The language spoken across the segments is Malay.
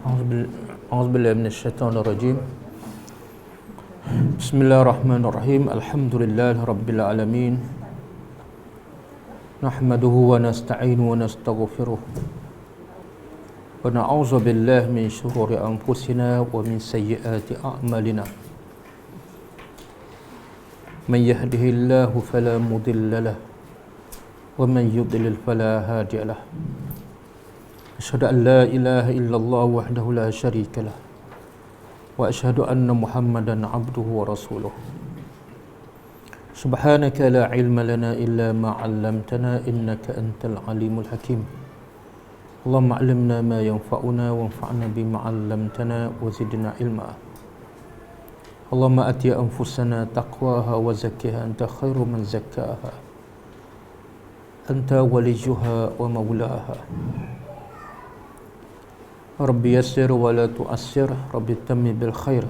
أعوذ بالله من الشيطان الرجيم. بسم الله الرحمن الرحيم. الحمد لله رب العالمين. نحمده ونستعينه ونستغفره ونعوذ بالله من شرور أنفسنا ومن سيئات أعمالنا. من يهده الله فلا مضل له ومن يضلل فلا هادي له. أشهد أن لا إله إلا الله وحده لا شريك له وأشهد أن محمدا عبده ورسوله. سبحانك لا علم لنا إلا ما علمتنا إنك أنت العليم الحكيم. اللهم علمنا ما ينفعنا وانفعنا بما علمتنا وزدنا علما. اللهم أتي أنفسنا تقواها وزكها أنت خير من زكاها أنت وليها ومولاها. Rabbi yassir wa la tu'assir, Rabbi tammi bil khair.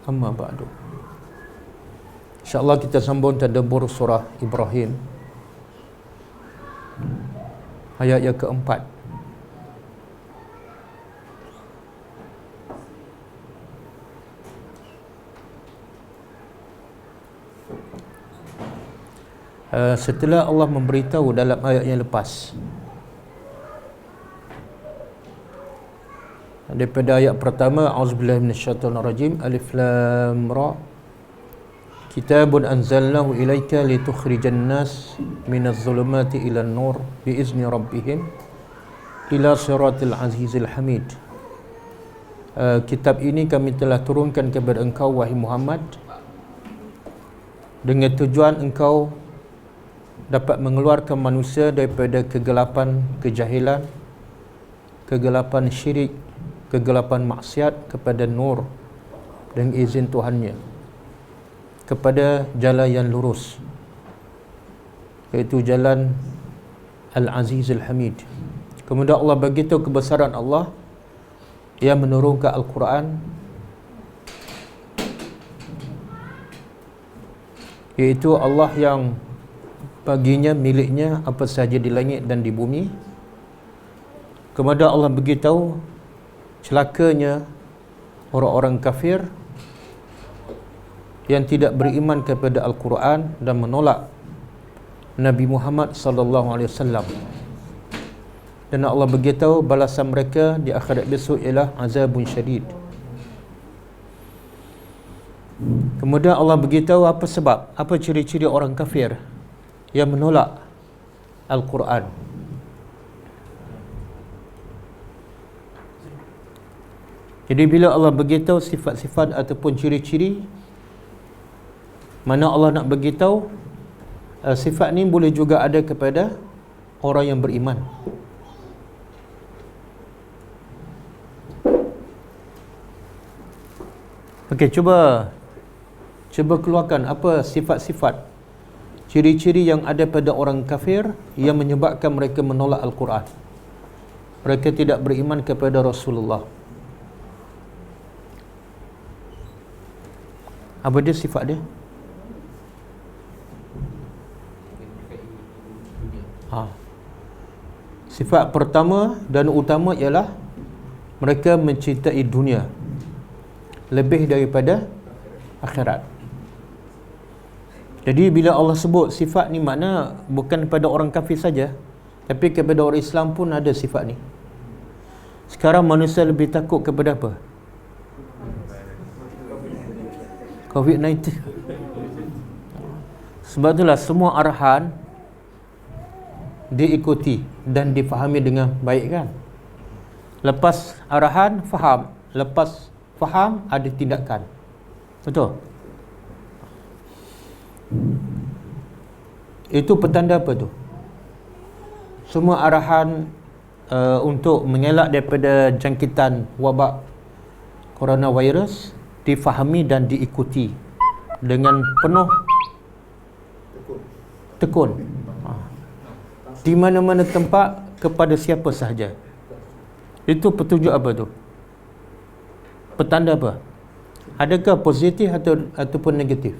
Amma ba'du. InsyaAllah kita sambung tadabbur surah Ibrahim ayat yang keempat. Setelah Allah memberitahu dalam ayat yang lepas daripada ayat pertama, a'udzubillahi minasyaitonir rajim, alif lam ra, kitabun anzalnahu ilaika litukhrijan nas minaz zulumati ilan nur biizni rabbihim ila siratil azizil hamid. Kitab ini kami telah turunkan kepada engkau wahai Muhammad dengan tujuan engkau dapat mengeluarkan manusia daripada kegelapan kejahilan, kegelapan syirik, kegelapan maksiat kepada nur dengan izin Tuhannya, kepada jalan yang lurus, iaitu jalan Al-Aziz Al-Hamid. Kemudian Allah beritahu kebesaran Allah yang menurunkan Al-Quran, iaitu Allah yang baginya, miliknya apa sahaja di langit dan di bumi. Kemudian Allah beritahu celakanya orang-orang kafir yang tidak beriman kepada Al-Quran dan menolak Nabi Muhammad sallallahu alaihi wasallam. Dan Allah beritahu balasan mereka di akhirat besok ialah azabun syadid. Kemudian Allah beritahu apa sebab, apa ciri-ciri orang kafir yang menolak Al-Quran. Jadi bila Allah beritahu sifat-sifat ataupun ciri-ciri, mana Allah nak beritahu sifat ni boleh juga ada kepada orang yang beriman. Okey, cuba keluarkan apa sifat-sifat, ciri-ciri yang ada pada orang kafir yang menyebabkan mereka menolak Al-Quran. Mereka tidak beriman kepada Rasulullah. Apa dia sifat dia? Sifat pertama dan utama ialah mereka mencintai dunia lebih daripada akhirat. Jadi bila Allah sebut sifat ni, makna bukan pada orang kafir saja, tapi kepada orang Islam pun ada sifat ni. Sekarang manusia lebih takut kepada apa? COVID-19. Sebab itulah semua arahan diikuti dan difahami dengan baik, kan? Lepas arahan, faham. Lepas faham, ada tindakan. Betul? Itu petanda apa tu? Semua arahan untuk mengelak daripada jangkitan wabak coronavirus difahami dan diikuti dengan penuh tekun di mana-mana tempat, kepada siapa sahaja. Itu petunjuk apa tu? Petanda apa? Adakah positif ataupun negatif?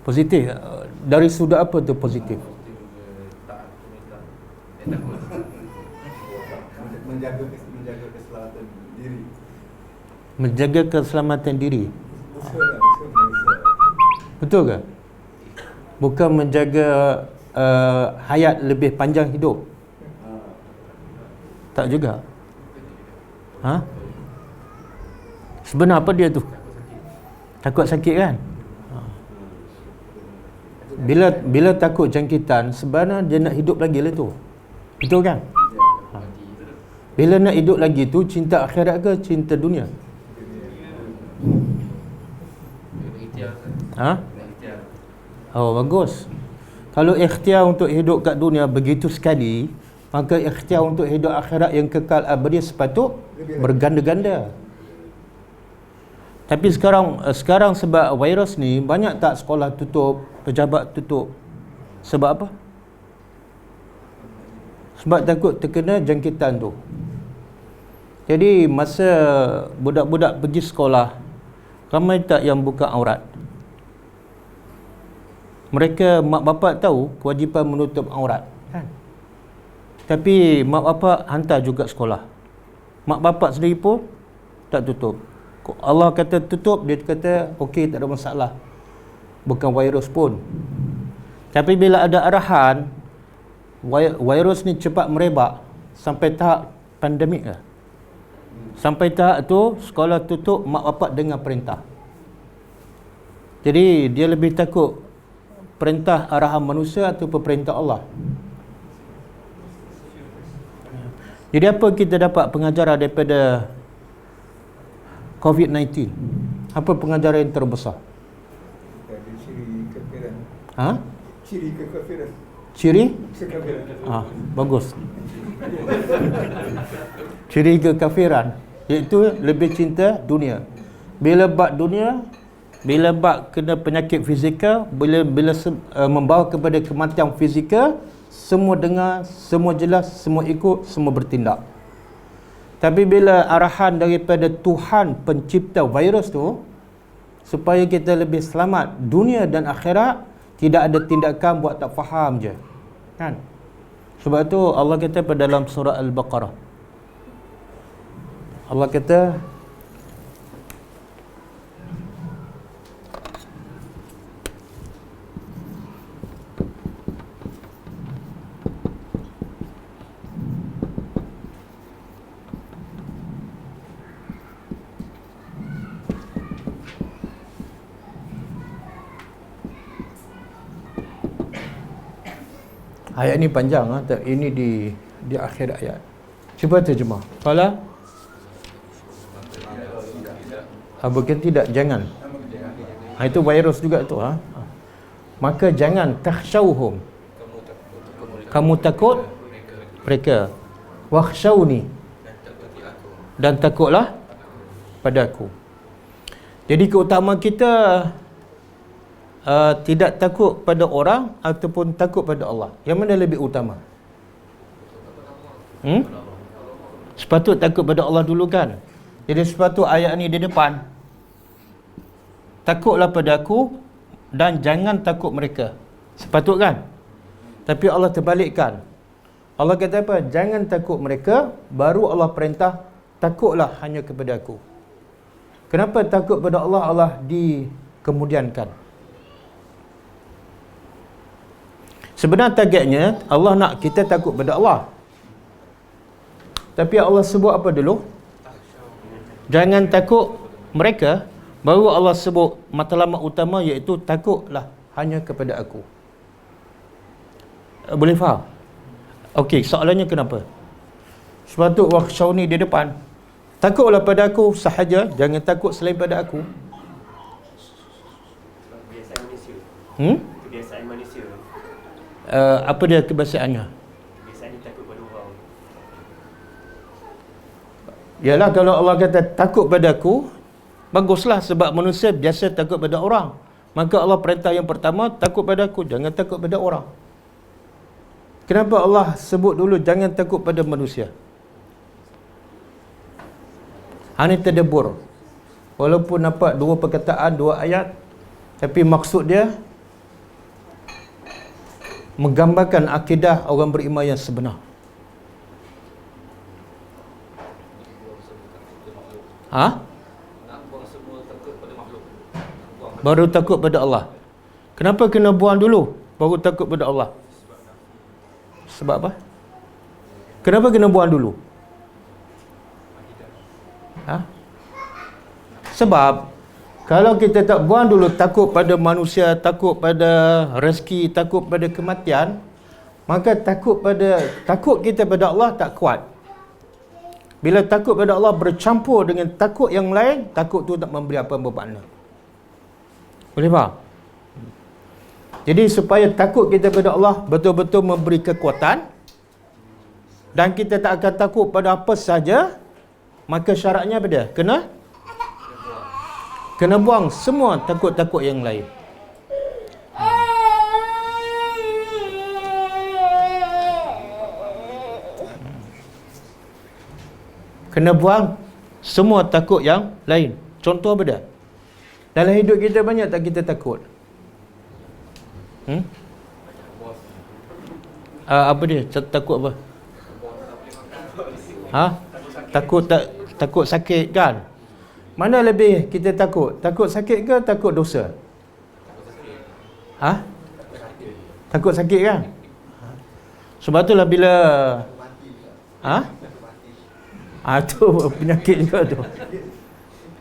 Positif. Dari sudut apa tu positif? menjaga keseimbangan Menjaga keselamatan diri. Betul ke? Bukan menjaga hayat lebih panjang hidup. Tak juga. Ha? Sebenar apa dia tu? Takut sakit kan? Bila takut jangkitan, sebenarnya dia nak hidup lagi lah tu. Betul kan? Bila nak hidup lagi tu, cinta akhirat ke cinta dunia? Ha? Oh, bagus. Kalau ikhtiar untuk hidup kat dunia begitu sekali, maka ikhtiar untuk hidup akhirat yang kekal abadi sepatut berganda-ganda. Tapi sekarang sebab virus ni, banyak tak sekolah tutup, pejabat tutup? Sebab apa? Sebab takut terkena jangkitan tu. Jadi masa budak-budak pergi sekolah, ramai tak yang buka aurat? Mereka, mak bapak tahu kewajipan menutup aurat kan? Tapi mak bapak hantar juga sekolah. Mak bapak sendiri pun tak tutup. Allah kata tutup, dia kata okey, tak ada masalah, bukan virus pun. Tapi bila ada arahan virus ni cepat merebak sampai tahap pandemik lah, sampai tahap tu sekolah tutup, mak bapak dengar perintah. Jadi dia lebih takut perintah arahan manusia atau perintah Allah. Jadi apa kita dapat pengajaran daripada COVID-19? Apa pengajaran yang terbesar? Ciri kekafiran. Ha? Ciri kekafiran. Ciri? Kekafiran. Bagus. Ciri kekafiran iaitu lebih cinta dunia. Bila bab dunia, bila bab kena penyakit fizikal, bila membawa kepada kematian fizikal, semua dengar, semua jelas, semua ikut, semua bertindak. Tapi bila arahan daripada Tuhan pencipta virus tu, supaya kita lebih selamat dunia dan akhirat, tidak ada tindakan buat tak faham je kan. Sebab tu Allah kata pada dalam surah Al-Baqarah, Allah kata ayat ni panjang ha? Ini di akhir ayat. Cuba terjemah. Fala bukan tidak, jangan. Itu virus juga tu ha? Maka jangan takhshawhum, kamu takut mereka, wakhshawni, dan takutlah pada aku. Jadi keutamaan kita tidak takut pada orang ataupun takut pada Allah, yang mana lebih utama? Sepatut takut pada Allah dulu kan. Jadi sepatut ayat ni di depan, takutlah pada aku dan jangan takut mereka. Sepatut kan? Tapi Allah terbalikkan. Allah kata apa? Jangan takut mereka, baru Allah perintah takutlah hanya kepada aku. Kenapa takut pada Allah, Allah dikemudiankan? Sebenarnya targetnya Allah nak kita takut pada Allah. Tapi Allah sebut apa dulu? Jangan takut mereka, baru Allah sebut matlamat utama iaitu takutlah hanya kepada aku. Boleh faham? Okey, soalannya kenapa? Sebab tu wakhshawni di depan. Takutlah pada aku sahaja, jangan takut selain pada aku. Kebiasaan manusia. Kebiasaan manusia. Apa dia kebiasaannya? Biasanya takut pada orang. Yalah, kalau Allah kata takut pada aku, baguslah, sebab manusia biasa takut pada orang. Maka Allah perintah yang pertama, takut pada aku, jangan takut pada orang. Kenapa Allah sebut dulu jangan takut pada manusia? Ini tadabbur. Walaupun nampak dua perkataan, dua ayat, tapi maksud dia menggambarkan akidah orang beriman yang sebenar. baru takut pada Allah. Kenapa kena buang dulu baru takut pada Allah? Sebab apa? Kenapa kena buang dulu? Sebab kalau kita tak buang dulu, takut pada manusia, takut pada rezeki, takut pada kematian, maka takut kita pada Allah tak kuat. Bila takut pada Allah bercampur dengan takut yang lain, takut tu tak memberi apa-apa makna. Boleh faham? Jadi supaya takut kita pada Allah betul-betul memberi kekuatan, dan kita tak akan takut pada apa saja, maka syaratnya apa dia? Kena buang semua takut-takut yang lain. Kena buang semua takut yang lain. Contoh apa dia? Dalam hidup kita banyak tak kita takut? Apa dia? Takut apa? Takut sakit kan? Mana lebih kita takut? Takut sakit ke takut dosa? Takut sakit kan? Sebab itulah bila tu penyakit juga tu.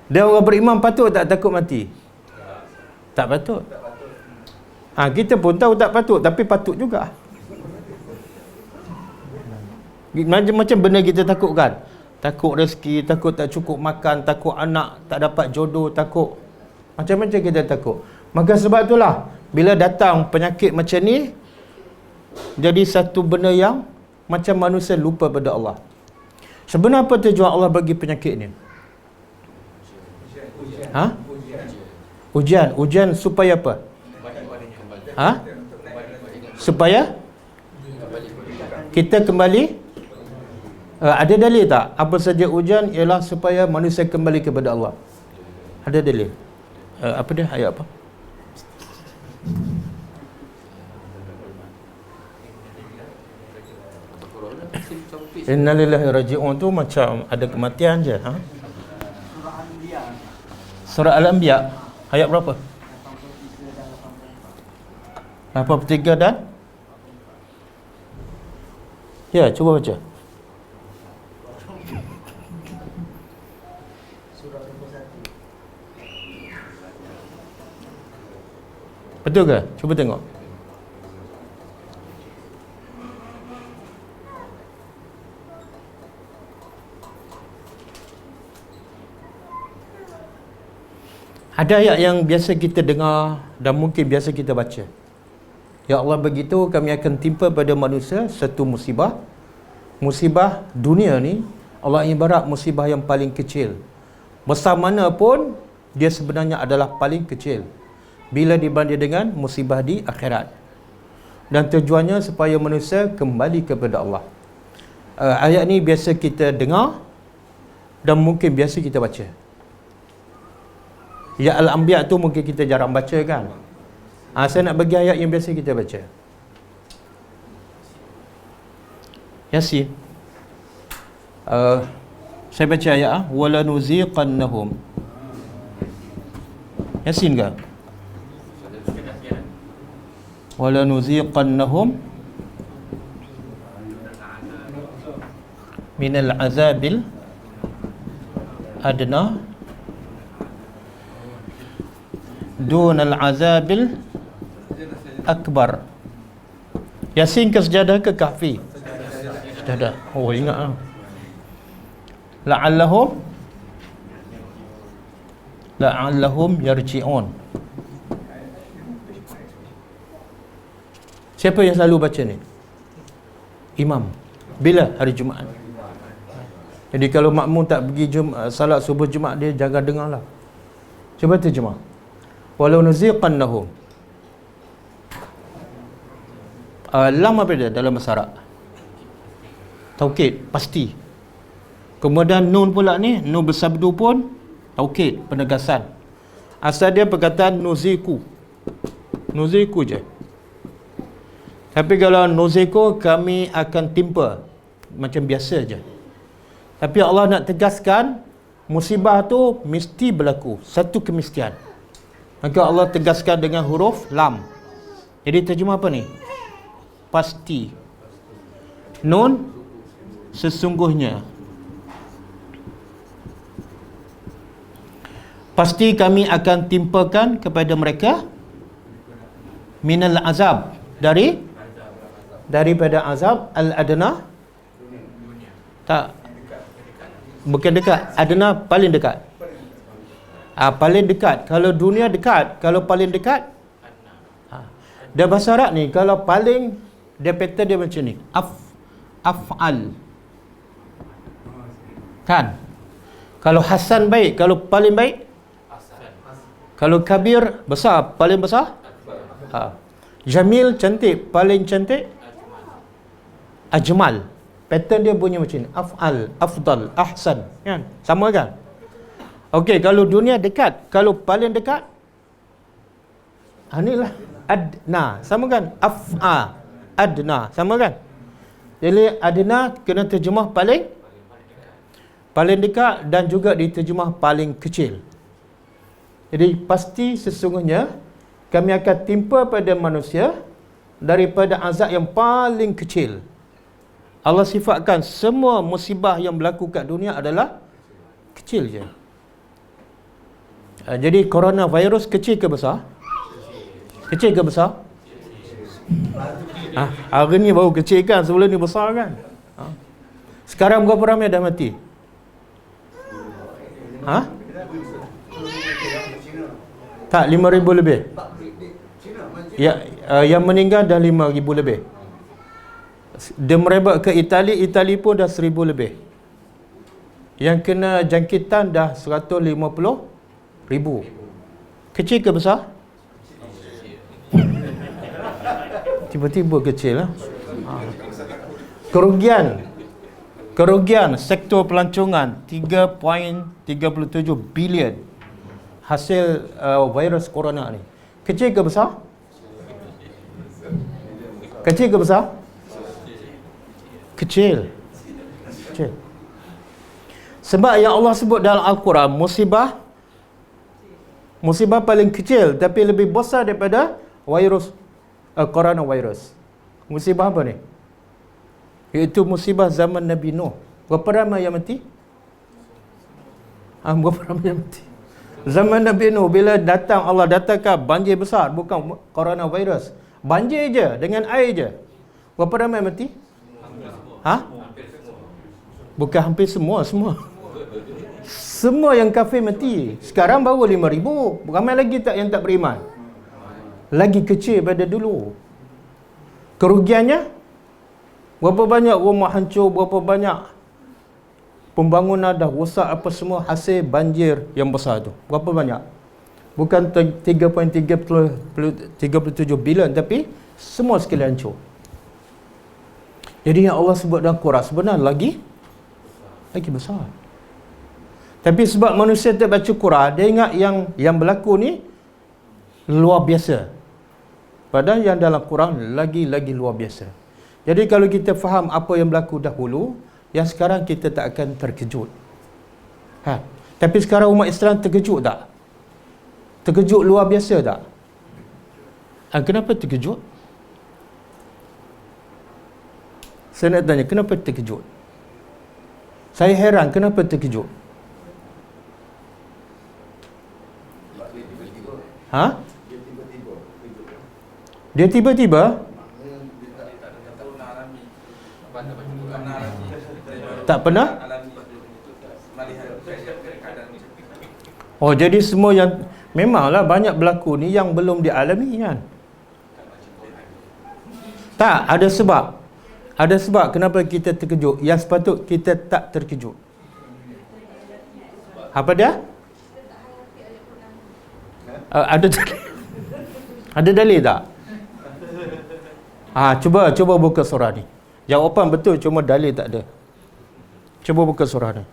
Dia orang beriman patut tak takut mati? Tak patut. Kita pun tahu tak patut, tapi patut juga. Macam benda kita takutkan. Takut rezeki, takut tak cukup makan, takut anak tak dapat jodoh, takut macam-macam kita takut. Maka sebab itulah bila datang penyakit macam ni, jadi satu benda yang macam manusia lupa pada Allah. Sebenarnya apa tujuan Allah bagi penyakit ni? Ujian supaya apa? Supaya kita kembali. Ada dalil tak? Apa saja ujian ialah supaya manusia kembali kepada Allah. Ada dalil? Apa dia? Ayat apa? Innalillahi raji'un tu macam ada kematian je. Surah Al-Anbiya ayat berapa? 83 dan? Ya, cuba baca. Betul ke? Cuba tengok. Ada ayat yang biasa kita dengar dan mungkin biasa kita baca. Ya Allah begitu kami akan timpa pada manusia satu musibah. Musibah dunia ni Allah ibarat musibah yang paling kecil. Besar mana pun dia sebenarnya adalah paling kecil bila dibanding dengan musibah di akhirat. Dan tujuannya supaya manusia kembali kepada Allah. Ayat ni biasa kita dengar dan mungkin biasa kita baca. Ya Al-Anbiya tu mungkin kita jarang baca kan. Saya nak bagi ayat yang biasa kita baca. Yasin. Saya baca ayat wala nuziqannahum. Yasin ke? Wala nuziqannahum minal azabil adna dunal azabil akbar. Yasin ke sejadah ke kahfi? Sejadah. Oh, ingat la'allahum yarji'un. Siapa yang selalu baca ni? Imam. Bila? Hari Jumaat. Jadi kalau makmum tak pergi salat subuh Jumaat, dia jaga dengarlah. Cuba terjemah. Walau nuziqannahum. Lam apa dia dalam bahasa Arab? Taukid, pasti. Kemudian nun pula ni, nun bersabdu pun taukid, penegasan. Asal dia perkataan nuziku. Nuziku je. Tapi kalau nuziku kami akan timpa, macam biasa je. Tapi Allah nak tegaskan musibah tu mesti berlaku, satu kemestian. Maka Allah tegaskan dengan huruf lam. Jadi terjemah apa ni? Pasti. Nun, sesungguhnya. Pasti kami akan timpakan kepada mereka minal azab, daripada azab al-adna. Tak, bukan dekat. Adna paling dekat. Paling dekat. Kalau dunia dekat, kalau paling dekat, dia bahasa Arab ni, kalau paling, dia pattern dia macam ni. Af'al. Kan? Kalau Hasan baik, kalau paling baik, kalau Kabir besar, paling besar, Jamil cantik, paling cantik, Ajmal. Pattern dia bunyi macam ni. Af'al, afdal, ahsan. Kan? Sama kan? Okey, kalau dunia dekat, kalau paling dekat, inilah adna. Sama kan? Af'a, adna. Sama kan? Jadi adna kena terjemah paling dekat dan juga diterjemah paling kecil. Jadi pasti sesungguhnya kami akan timpa pada manusia daripada azab yang paling kecil. Allah sifatkan semua musibah yang berlaku kat dunia adalah kecil je. Jadi coronavirus kecil ke besar? Kecil ke besar? Hari ni baru kecil kan, sebelum ni besar kan? Sekarang berapa ramai dah mati? Tak, 5,000 lebih. Yang meninggal dah 5,000 lebih. Dia merebak ke Itali pun dah 1,000 lebih. Yang kena jangkitan dah 150,000. Kecil ke besar? Tiba-tiba kecil lah. Kerugian sektor pelancongan 3.37 bilion hasil virus corona ni. Kecil ke besar? Kecil ke besar? Kecil. Sebab yang Allah sebut dalam Al-Quran, musibah paling kecil tapi lebih besar daripada virus coronavirus. Musibah apa ni? Iaitu musibah zaman Nabi Nuh. Berapa ramai yang mati? Berapa ramai yang mati? Zaman Nabi Nuh, bila Allah datangkan banjir besar, bukan coronavirus, banjir je, dengan air je. Berapa ramai yang mati? Bukan hampir semua. Semua yang kafir mati. Sekarang baru 5,000. Ramai lagi tak yang tak beriman. Lagi kecil pada dulu. Kerugiannya, berapa banyak rumah hancur, berapa banyak pembangunan dah rosak apa semua hasil banjir yang besar tu. Berapa banyak? Bukan 3.37 bilion, tapi semua sekali hancur. Jadi yang Allah sebut dalam Quran sebenarnya lagi besar. Tapi sebab manusia tak baca Quran, dia ingat yang berlaku ni luar biasa. Padahal yang dalam Quran lagi luar biasa. Jadi kalau kita faham apa yang berlaku dahulu, yang sekarang kita tak akan terkejut. Tapi sekarang umat Islam terkejut tak? Terkejut luar biasa tak? Kenapa terkejut? Saya nak tanya, kenapa terkejut? Saya heran, kenapa terkejut? Dia tiba-tiba? Tak pernah? Oh, jadi semua yang memanglah banyak berlaku ni yang belum dialami kan? Tak, ada sebab. Ada sebab kenapa kita terkejut. Yang sepatut kita tak terkejut. Apa dia? Ada dalil? Ada dalil tak? Cuba buka surah ni. Jawapan betul, cuma dalil tak ada. Cuba buka surah ni.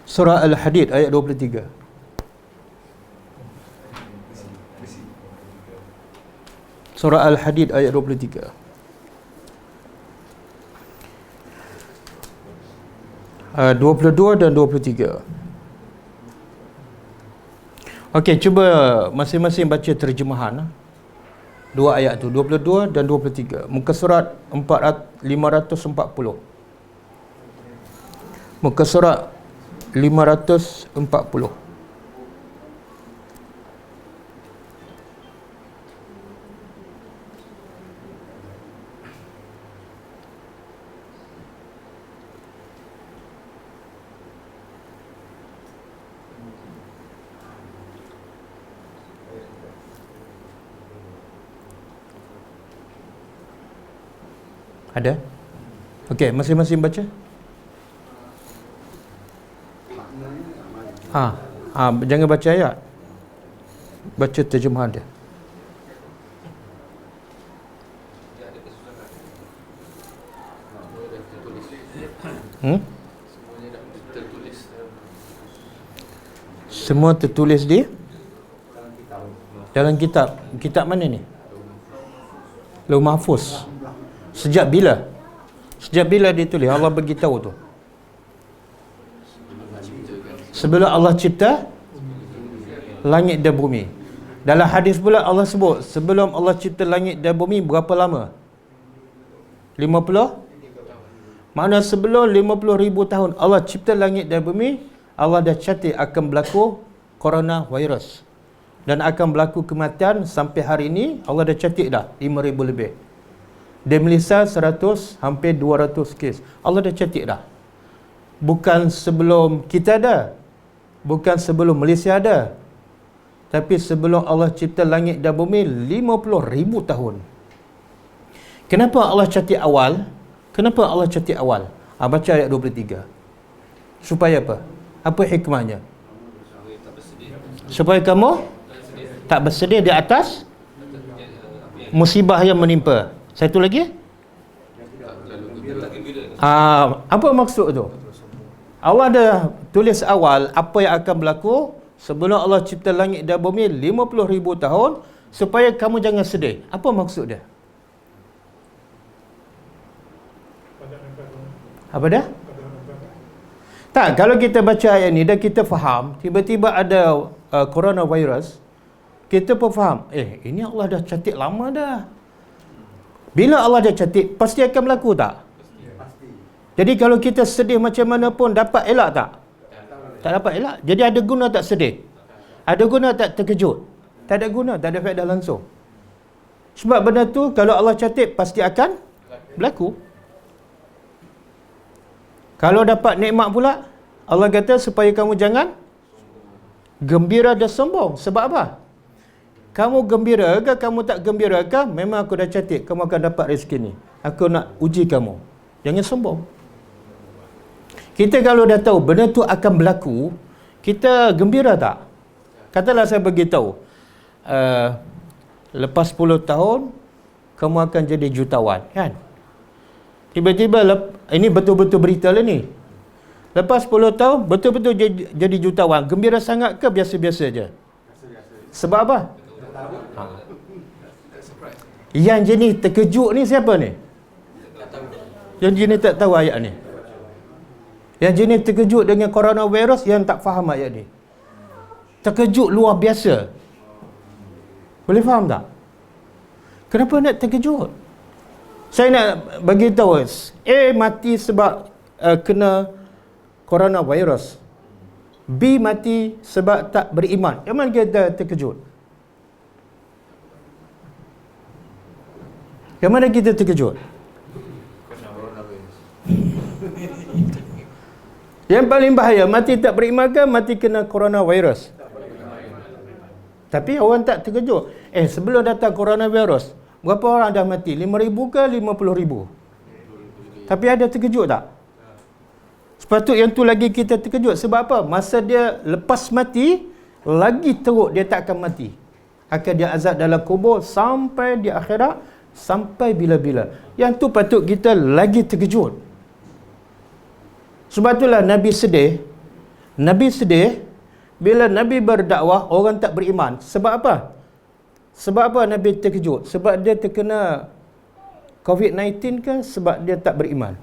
Surah Al-Hadid ayat 23. Surah Al-Hadid ayat 23. Uh, 22 dan 23. Okey, cuba masing-masing baca terjemahan. Dua ayat tu, 22 dan 23. Muka surat 540. Muka surat 540. Ada? Okey, masing-masing baca. Jangan baca ayat. Baca terjemahan dia. Semua tertulis di dalam kitab. Kitab mana ni? Lauh Mahfuz. Sejak bila? Sejak bila ditulis? Allah beritahu tu. Sebelum Allah cipta langit dan bumi. Dalam hadis pula Allah sebut, sebelum Allah cipta langit dan bumi berapa lama? 50? Makna sebelum 50,000 tahun Allah cipta langit dan bumi, Allah dah catat akan berlaku coronavirus. Dan akan berlaku kematian sampai hari ini, Allah dah catat dah 5,000 lebih. Di Malaysia 100, hampir 200 kes. Allah dah catat dah. Bukan sebelum kita ada, bukan sebelum Malaysia ada, tapi sebelum Allah cipta langit dan bumi 50,000 tahun. Kenapa Allah catat awal? Kenapa Allah catat awal? Baca ayat 23. Supaya apa? Apa hikmahnya? Supaya kamu tak bersedih di atas musibah yang menimpa. Satu lagi? Apa maksud tu? Allah dah tulis awal apa yang akan berlaku sebelum Allah cipta langit dan bumi 50,000 tahun, supaya kamu jangan sedih. Apa maksud dia? Apa dah? Tak, kalau kita baca ayat ni dan kita faham, tiba-tiba ada coronavirus, kita pun faham, ini Allah dah catat lama dah. Bila Allah dah catat, pasti akan berlaku tak? Pasti. Jadi kalau kita sedih macam mana pun, dapat elak tak? Tak dapat elak. Jadi ada guna tak sedih? Ada guna tak terkejut? Tak ada guna, tak ada faedah langsung. Sebab benda tu kalau Allah catat, pasti akan berlaku. Kalau dapat nikmat pula, Allah kata supaya kamu jangan gembira dan sombong. Sebab apa? Kamu gembira ke, kamu tak gembira ke, memang aku dah catat kamu akan dapat rezeki ni. Aku nak uji kamu. Jangan sombong. Kita kalau dah tahu benda tu akan berlaku, kita gembira tak? Katalah saya beritahu, lepas 10 tahun, kamu akan jadi jutawan, kan? Tiba-tiba, ini betul-betul berita lah ni. Lepas 10 tahun, betul-betul jadi jutawan. Gembira sangat ke biasa-biasa je? Sebab apa? Yang jenis terkejut ni siapa ni? Yang jenis tak tahu ayat ni. Yang jenis terkejut dengan coronavirus, yang tak faham ayat ni. Terkejut luar biasa. Boleh faham tak? Kenapa nak terkejut? Saya nak bagi tahu, A mati sebab kena coronavirus. B mati sebab tak beriman. Yang mana kita terkejut? Yang mana kita terkejut? Yang paling bahaya, mati tak beriman ke mati kena coronavirus? Tapi orang tak terkejut. Sebelum datang coronavirus, berapa orang dah mati? 5,000 ke 50,000? Tapi ada terkejut tak? Sepatutnya yang tu lagi kita terkejut. Sebab apa? Masa dia lepas mati, lagi teruk dia tak akan mati. Akan dia azab dalam kubur sampai di akhirat, sampai bila-bila. Yang tu patut kita lagi terkejut. Sebab itulah Nabi sedih. Nabi sedih bila Nabi berdakwah orang tak beriman. Sebab apa? Sebab apa Nabi terkejut? Sebab dia terkena COVID-19 ke sebab dia tak beriman?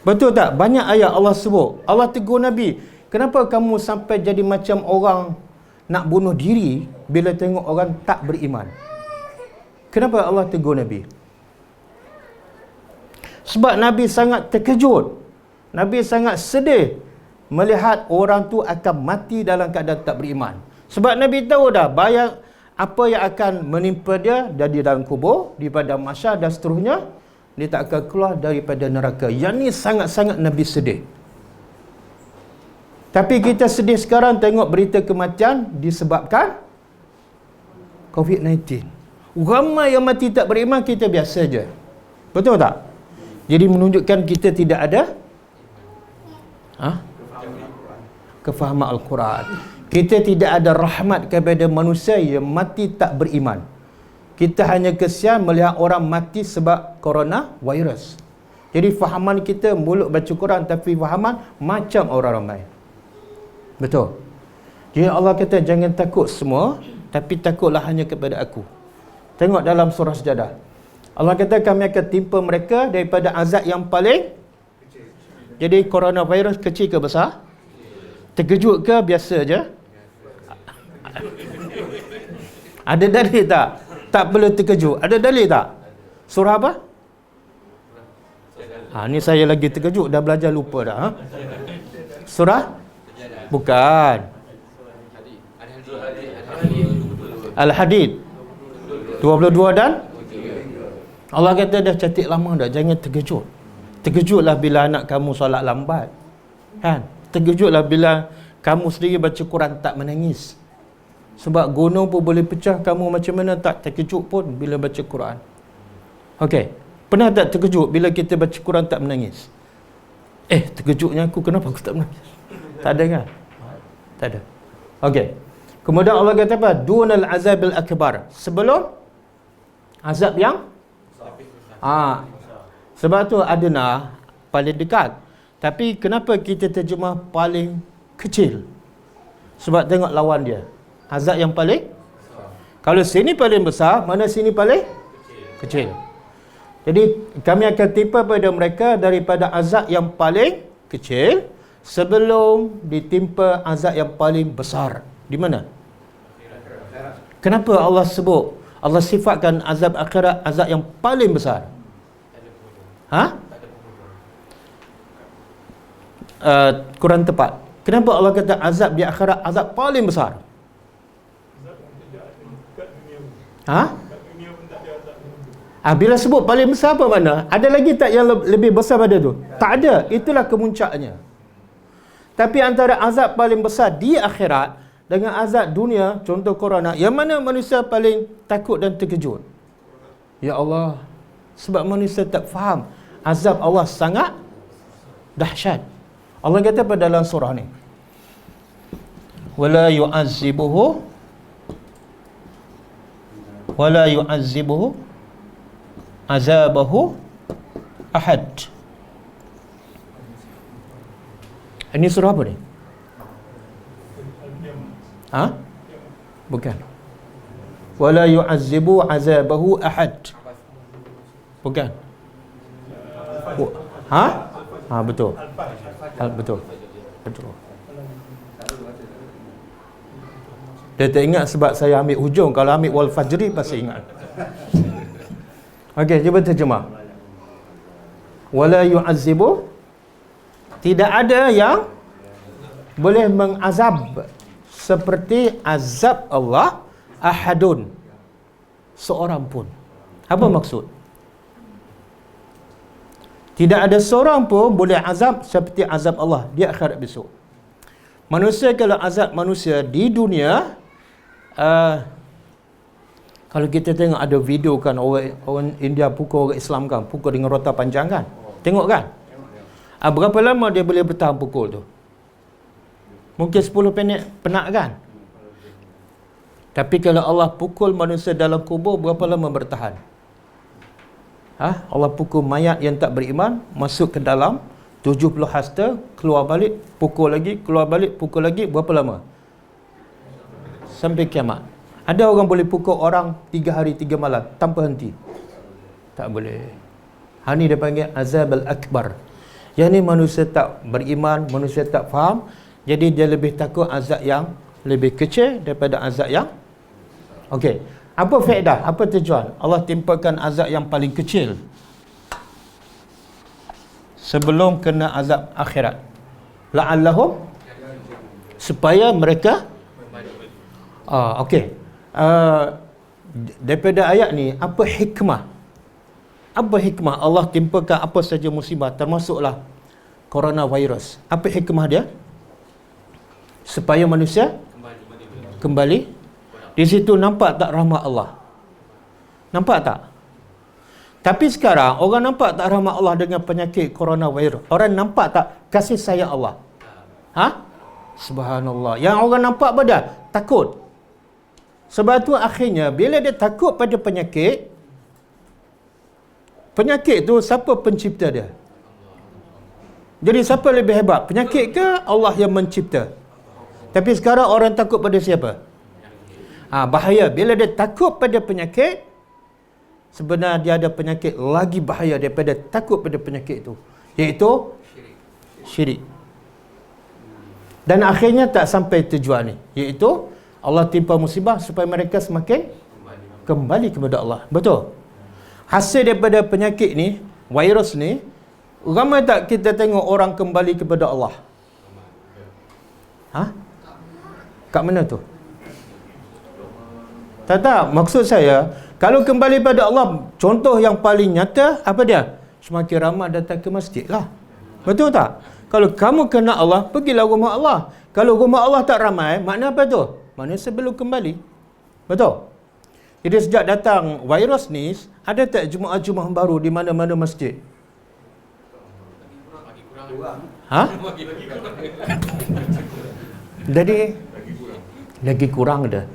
Betul tak? Banyak ayat Allah sebut. Allah tegur Nabi, kenapa kamu sampai jadi macam orang nak bunuh diri bila tengok orang tak beriman? Kenapa Allah tegur Nabi? Sebab Nabi sangat terkejut. Nabi sangat sedih melihat orang tu akan mati dalam keadaan tak beriman. Sebab Nabi tahu dah bayang apa yang akan menimpa dia dari dalam kubur, di padang mahsyar dan seterusnya. Dia tak akan keluar daripada neraka. Yang ni sangat-sangat Nabi sedih. Tapi kita sedih sekarang tengok berita kematian disebabkan COVID-19. Ramai yang mati tak beriman, kita biasa je. Betul tak? Jadi menunjukkan kita tidak ada kefahaman Al-Quran. Kita tidak ada rahmat kepada manusia yang mati tak beriman. Kita hanya kesian melihat orang mati sebab coronavirus. Jadi fahaman kita mulut baca Quran tapi fahaman macam orang ramai. Betul. Jadi Allah kata jangan takut semua, tapi takutlah hanya kepada aku. Tengok dalam surah Sajadah. Allah kata kami akan timpa mereka daripada azab yang paling kecil. Jadi coronavirus kecil ke besar? Terkejut ke biasa je? Ada dalil tak? Tak perlu terkejut. Ada dalil tak? Surah apa? Ni saya lagi terkejut, dah belajar lupa dah. Surah? Bukan. Al-Hadid 22 dan Allah kata dah cantik lama dah, jangan terkejut. Terkejutlah bila anak kamu solat lambat. Kan? Terkejutlah bila kamu sendiri baca Quran tak menangis. Sebab gunung pun boleh pecah, kamu macam mana tak terkejut pun bila baca Quran. Okey. Pernah tak terkejut bila kita baca Quran tak menangis? Terkejutnya aku, kenapa aku tak menangis? Tak ada kan? Tak ada. Okey. Kemudian Allah kata apa? Dunal azabil akbar. Sebelum azab yang sebab tu adna paling dekat. Tapi kenapa kita terjemah paling kecil? Sebab tengok lawan dia. Azab yang paling, kalau sini paling besar, mana sini paling kecil. Jadi kami akan timpa pada mereka daripada azab yang paling kecil sebelum ditimpa azab yang paling besar. Di mana? Kenapa Allah sebut, Allah sifatkan azab akhirat azab yang paling besar? Kurang tepat. Kenapa Allah kata azab di akhirat azab paling besar? Bila sebut paling besar apa makna? Ada lagi tak yang lebih besar pada tu? Tak ada. Itulah kemuncaknya. Tapi antara azab paling besar di akhirat dengan azab dunia, contoh corona, yang mana manusia paling takut dan terkejut? Ya Allah, sebab manusia tak faham azab Allah sangat dahsyat. Allah kata pada dalam surah ni, wala yu'azzibuhu azabahu ahad. Ini surah apa ni? Bukan. Wala yu'azzibu azabahu ahad. Bukan. Betul. Betul. Dia tak ingat sebab saya ambil hujung. Kalau ambil wal fajri pasti ingat. Okey, cuba terjemah. Wala yu'azzibu, tidak ada yang boleh mengazab seperti azab Allah ahadun, seorang pun. Apa maksud? Tidak ada seorang pun boleh azab seperti azab Allah di akhirat besok. Manusia kalau azab manusia di dunia, kalau kita tengok ada video kan, orang India pukul orang Islam kan, pukul dengan rotan panjang kan, tengok kan, berapa lama dia boleh bertahan pukul tu? Mungkin 10 minit penat kan. Tapi kalau Allah pukul manusia dalam kubur, berapa lama bertahan? Allah pukul mayat yang tak beriman, masuk ke dalam 70 hasta, keluar balik, pukul lagi, keluar balik, pukul lagi, berapa lama? Sampai kiamat. Ada orang boleh pukul orang 3 hari 3 malam tanpa henti? Tak boleh. Ini dia panggil azab al-akbar. Yang ni manusia tak beriman, manusia tak faham. Jadi dia lebih takut azab yang lebih kecil daripada azab yang okey. Apa faedah? Apa tujuan? Allah timpakan azab yang paling kecil sebelum kena azab akhirat. La'allahum, supaya mereka okey. Daripada ayat ni, apa hikmah? Apa hikmah Allah timpakan apa saja musibah, termasuklah coronavirus? Apa hikmah dia? Supaya manusia kembali. Di situ nampak tak rahmat Allah? Nampak tak? Tapi sekarang orang nampak tak rahmat Allah dengan penyakit coronavirus? Orang nampak tak kasih sayang Allah? Subhanallah. Yang orang nampak pada takut. Sebab tu akhirnya bila dia takut pada penyakit, penyakit tu siapa pencipta dia? Jadi siapa lebih hebat? Penyakit ke Allah yang mencipta? Tapi sekarang orang takut pada siapa? Bahaya. Bila dia takut pada penyakit, sebenarnya dia ada penyakit lagi bahaya daripada takut pada penyakit itu, iaitu syirik. Dan akhirnya tak sampai tujuan ni, iaitu Allah timpa musibah supaya mereka semakin kembali kepada Allah. Betul? Hasil daripada penyakit ni, virus ni, ramai tak kita tengok orang kembali kepada Allah? Kat mana tu? Tak, maksud saya, kalau kembali pada Allah, contoh yang paling nyata, apa dia? Semakin ramai datang ke masjid lah. Betul tak? Kalau kamu kenal Allah, pergilah rumah Allah. Kalau rumah Allah tak ramai, makna apa tu? Maknanya sebelum kembali. Betul? Jadi sejak datang virus ni, ada tak Jumaat-Jumaat baru di mana-mana masjid? Jadi lagi kurang dah.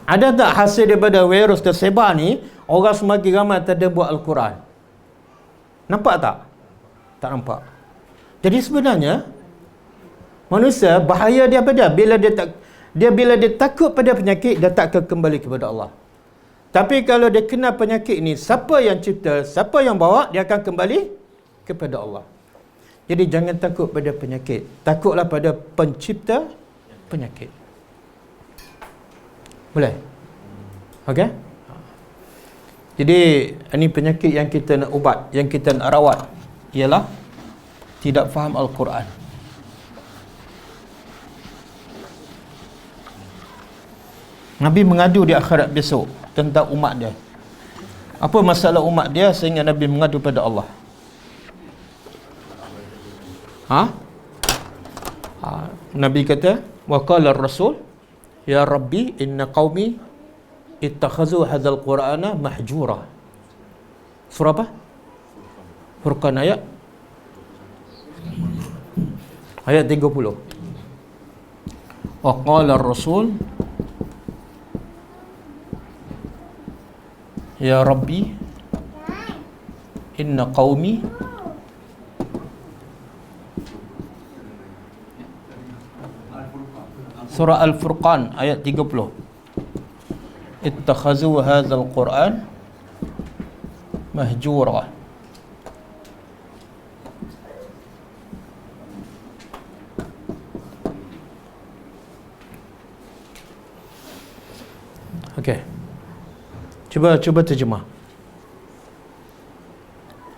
Ada tak hasil daripada virus tersebar ni, orang semakin ramai tadabbur Al-Quran? Nampak tak? Tak nampak. Jadi sebenarnya manusia bahaya dia apa dia? Bila dia takut pada penyakit, dia tak akan kembali kepada Allah. Tapi kalau dia kena penyakit ni, siapa yang cipta, siapa yang bawa, dia akan kembali kepada Allah. Jadi jangan takut pada penyakit, takutlah pada pencipta penyakit. Boleh? Okey? Jadi ini penyakit yang kita nak ubat, yang kita nak rawat, ialah tidak faham Al-Quran. Nabi mengadu di akhirat besok tentang umat dia. Apa masalah umat dia sehingga Nabi mengadu pada Allah? Nabi kata, wa qala ar-rasul ya rabbi inna qaumi ittakhazu hadzal qur'ana mahjura. Surah apa? Furqan ayat 30. Wa qala ar-rasul ya rabbi inna qaumi Surah Al-Furqan ayat 30. Ittakhazu hadzal Qur'an mahjura. Okey. Cuba terjemah.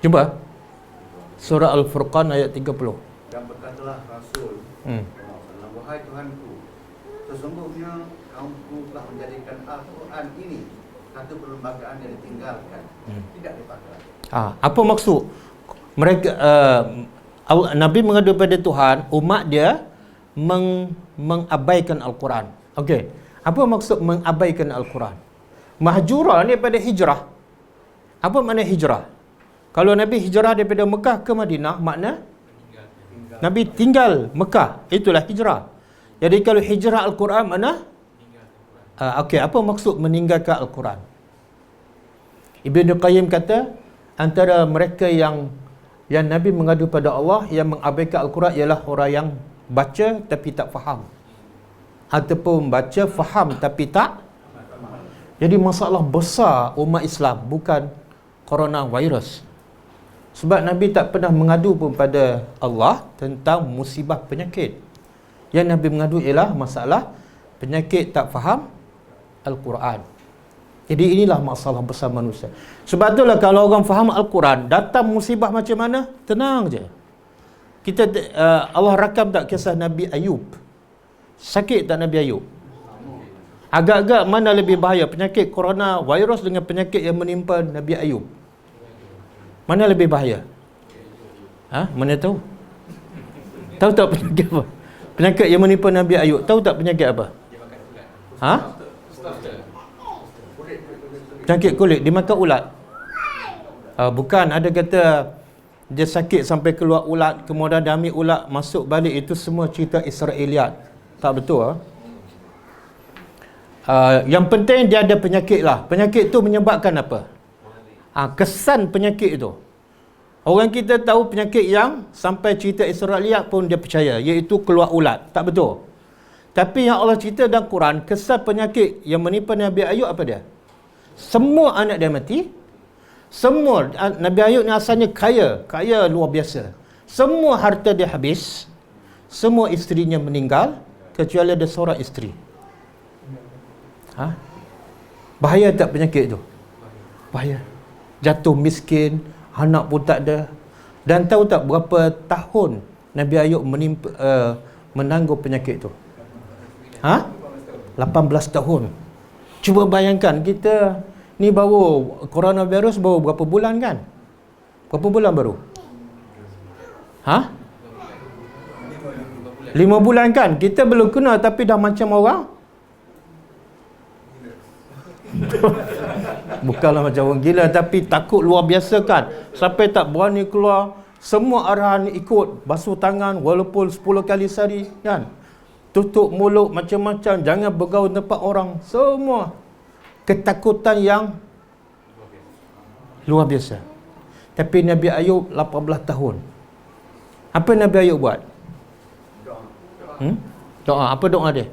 Cuba. Surah Al-Furqan ayat 30. Dan berkatalah Rasul, wahai Tuhanku, sesungguhnya kaumku telah menjadikan Al-Quran ini satu perlembagaan yang ditinggalkan, tidak dipakai. Apa maksud? Mereka Nabi mengadu pada Tuhan, umat dia mengabaikan Al-Quran. Okey. Apa maksud mengabaikan Al-Quran? Mahjura ni daripada hijrah. Apa makna hijrah? Kalau Nabi hijrah daripada Mekah ke Madinah, makna Nabi tinggal Mekah. Itulah hijrah. Jadi kalau hijrah Al-Quran mana? Okey, apa maksud meninggalkan Al-Quran? Ibnu Qayyim kata, antara mereka yang Nabi mengadu pada Allah, yang mengabaikan Al-Quran ialah orang yang baca tapi tak faham, ataupun baca faham tapi tak Jadi masalah besar umat Islam bukan coronavirus. Sebab Nabi tak pernah mengadu pun pada Allah tentang musibah penyakit. Yang Nabi mengadu ialah masalah penyakit tak faham Al-Quran. Jadi inilah masalah besar manusia. Sebab itulah kalau orang faham Al-Quran, datang musibah macam mana, tenang je. Allah rakam tak kisah Nabi Ayub? Sakit tak Nabi Ayub? Agak-agak mana lebih bahaya, penyakit coronavirus dengan penyakit yang menimpa Nabi Ayub? Mana lebih bahaya? Mana tahu? Tahu tak penyakit apa? Penyakit yang menimpa Nabi Ayub, tahu tak penyakit apa? Penyakit kulit, dia makan ulat. Bukan, ada kata dia sakit sampai keluar ulat, kemudian dia ambil ulat masuk balik. Itu semua cerita Israeliat. Tak betul. Yang penting dia ada penyakit lah. Penyakit tu menyebabkan apa? Kesan penyakit itu. Orang kita tahu penyakit yang sampai cerita Israeliat pun dia percaya, iaitu keluar ulat. Tak betul. Tapi yang Allah cerita dalam Quran, kesan penyakit yang menimpa Nabi Ayub apa dia? Semua anak dia mati. Semua, Nabi Ayub ni asalnya kaya luar biasa. Semua harta dia habis. Semua isterinya meninggal, kecuali ada seorang isteri. Bahaya tak penyakit tu? Bahaya. Jatuh miskin, anak pun tak ada. Dan tahu tak berapa tahun Nabi Ayub menanggung penyakit tu? 18 tahun. Cuba bayangkan, kita ni baru coronavirus baru berapa bulan kan? Berapa bulan baru? 5 bulan kan? Kita belum kena tapi dah macam orang. Bukanlah macam orang gila, tapi takut luar biasa kan? Sampai tak berani keluar. Semua arahan ikut, basuh tangan walaupun 10 kali sehari kan? Tutup mulut macam-macam, jangan bergaul tempat orang. Semua ketakutan yang luar biasa. Tapi Nabi Ayub 18 tahun. Apa Nabi Ayub buat? Doa. Apa doa dia?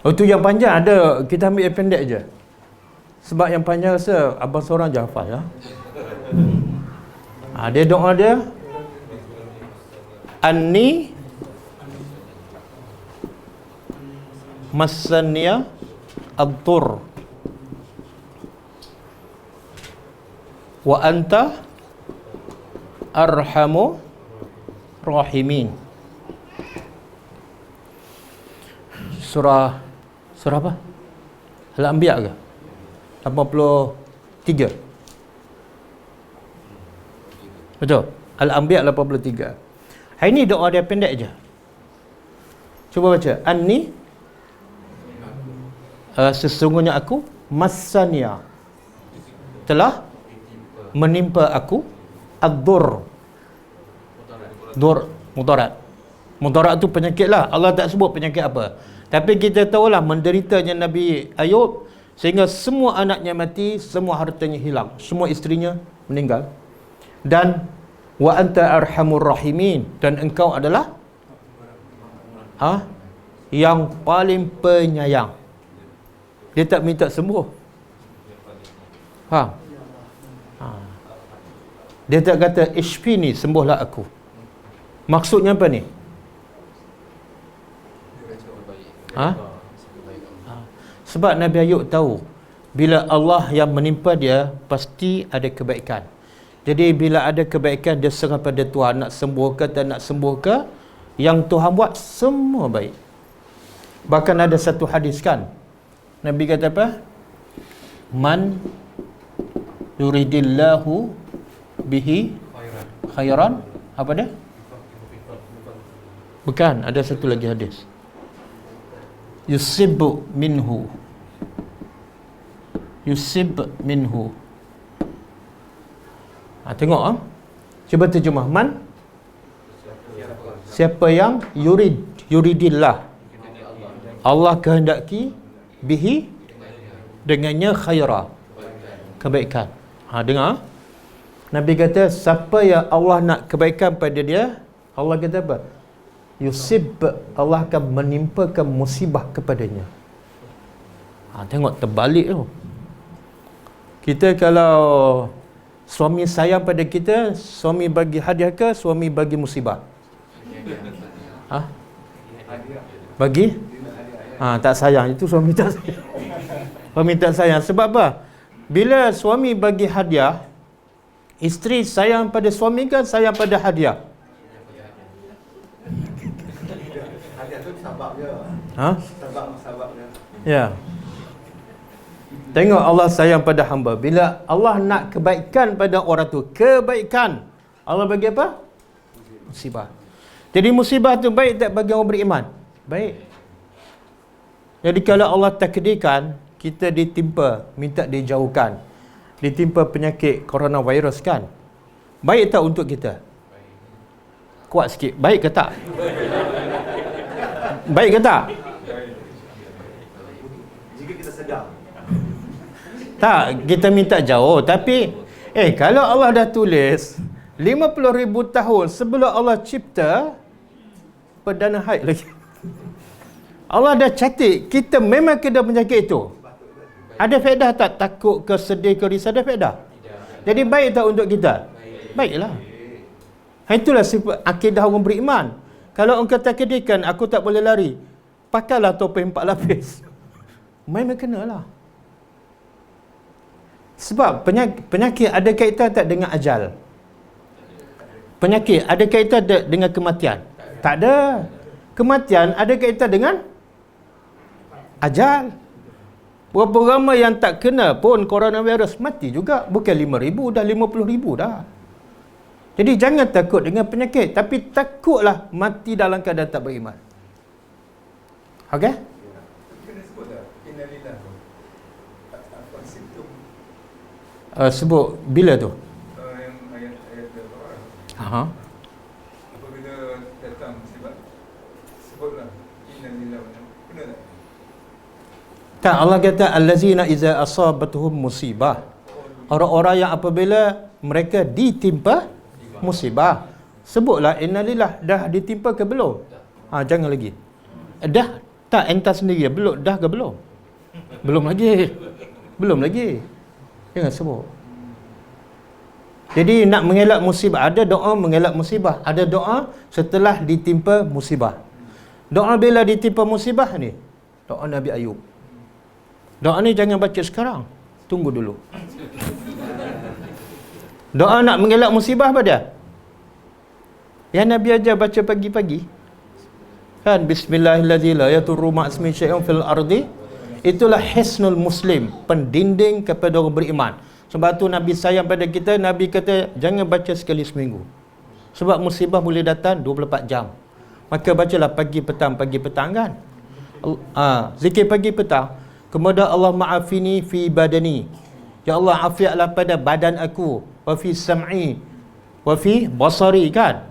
Oh, tu yang panjang ada, kita ambil yang pendek je. Sebab yang panjang rasa abang seorang je hafal ya. Dia doa dia, Anni massaniya ad-dur wa anta arhamu rahimin. Surah apa? Al-Anbiya ke? 83. Betul? Al-Anbiya 83. Hari ni doa dia pendek je. Cuba baca. Anni, sesungguhnya aku, massaniya, telah menimpa aku, ad-dur, mudarat. Mudarat tu penyakit lah. Allah tak sebut penyakit apa. Tapi kita tahulah menderitanya Nabi Ayub sehingga semua anaknya mati, semua hartanya hilang, semua isterinya meninggal. Dan wa anta arhamur rahimin, dan engkau adalah yang paling penyayang. Dia tak minta sembuh. Dia tak kata ishfini, sembuhlah aku. Maksudnya apa ni? Sebab Nabi Ayub tahu bila Allah yang menimpa dia pasti ada kebaikan. Jadi bila ada kebaikan dia serah pada Tuhan, nak sembuh ke tak nak sembuh ke, yang Tuhan buat semua baik. Bahkan ada satu hadis kan, Nabi kata apa? Man yuridillahu bihi khairan, apa dia? Bukan, ada satu lagi hadis. Yusib minhu. Tengok cuba terjemah. Man, siapa yang yuridillah, Allah kehendaki, bihi, dengannya khaira, kebaikan. Dengar. Nabi kata siapa yang Allah nak kebaikan pada dia, Allah kata apa? Yusib, Allah akan menimpakan musibah kepadanya. Tengok terbalik tu. Kita kalau suami sayang pada kita, suami bagi hadiah ke suami bagi musibah? Bagi? Tak sayang. Itu suami tak sayang. Suami tak sayang. Sebab apa? Bila suami bagi hadiah, isteri sayang pada suami kan sayang pada hadiah? Hadiah tu sabab dia. Sabab dia. Ya. Tengok Allah sayang pada hamba. Bila Allah nak kebaikan pada orang tu, kebaikan, Allah bagi apa? Musibah. Jadi musibah tu baik tak bagi orang beriman? Baik. Jadi kalau Allah takdirkan kita ditimpa, minta dijauhkan, ditimpa penyakit coronavirus kan, baik tak untuk kita? Kuat sikit. Baik ke tak? Baik ke tak? Jika kita sedar. Tak, kita minta jauh. Tapi kalau Allah dah tulis 50,000 tahun sebelum Allah cipta, perdana haid lagi. Allah dah catat kita memang kena penyakit itu. Ada faedah tak? Takut ke, sedih ke, risau? Ada faedah? Jadi baik tak untuk kita? Baiklah. Itulah sifat akidah orang beriman. Kalau engkau takdirkan aku tak boleh lari, pakailah topeng 4 lapis. Memang kenalah. Sebab penyakit ada kaitan tak dengan ajal? Penyakit ada kaitan tak dengan kematian? Tak ada. Kematian ada kaitan dengan ajal. Berapa ramai yang tak kena pun coronavirus mati juga. Bukan 5,000, dah 50,000 dah. Jadi jangan takut dengan penyakit, tapi takutlah mati dalam keadaan tak beriman. Okey? Kena sebut tak? Innalillah tu. Apa simptom? Sebut bila tu? Yang ayat Al-Quran. Apabila datang musibah, sebutlah innalillah. Kena tak? Tak, Allah kata allazina iza asabatuhum musibah. Orang-orang yang apabila mereka ditimpa musibah, sebutlah innalillah. Dah ditimpa ke belum? Jangan lagi. Dah tak entah sendiri. Belum, dah ke belum? Belum lagi. Belum lagi. Jangan sebut. Jadi nak mengelak musibah, ada doa mengelak musibah, ada doa setelah ditimpa musibah. Doa bila ditimpa musibah ni, doa Nabi Ayub. Doa ni jangan baca sekarang, tunggu dulu. Doa nak mengelak musibah apa dia? Yang Nabi ajar baca pagi-pagi kan, bismillahirrahmanirrahim la yadurru ma'asmi syai'un fil ardi. Itulah hisnul muslim, pendinding kepada orang beriman. Sebab tu Nabi sayang pada kita. Nabi kata jangan baca sekali seminggu, sebab musibah boleh datang 24 jam. Maka bacalah pagi petang kan. Zikir pagi petang. Kemudian Allah ma'afini fi badani, ya Allah afiatlah pada badan aku, wa fi sam'i wa fi basari kan.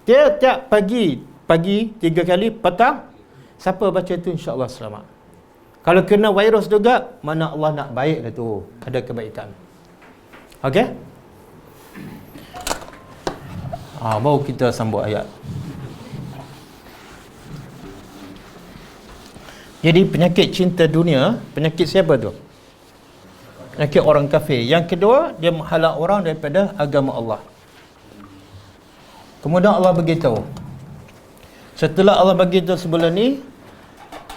Tiap-tiap pagi 3 kali, petang. Siapa baca tu insya-Allah selamat. Kalau kena virus juga, mana Allah nak baik dah tu, ada kebaikan. Okey? Baru kita sambung ayat. Jadi penyakit cinta dunia, penyakit siapa tu? Penyakit orang kafir. Yang kedua, dia menghalang orang daripada agama Allah. Kemudian Allah beritahu, setelah Allah beritahu sebelum ni,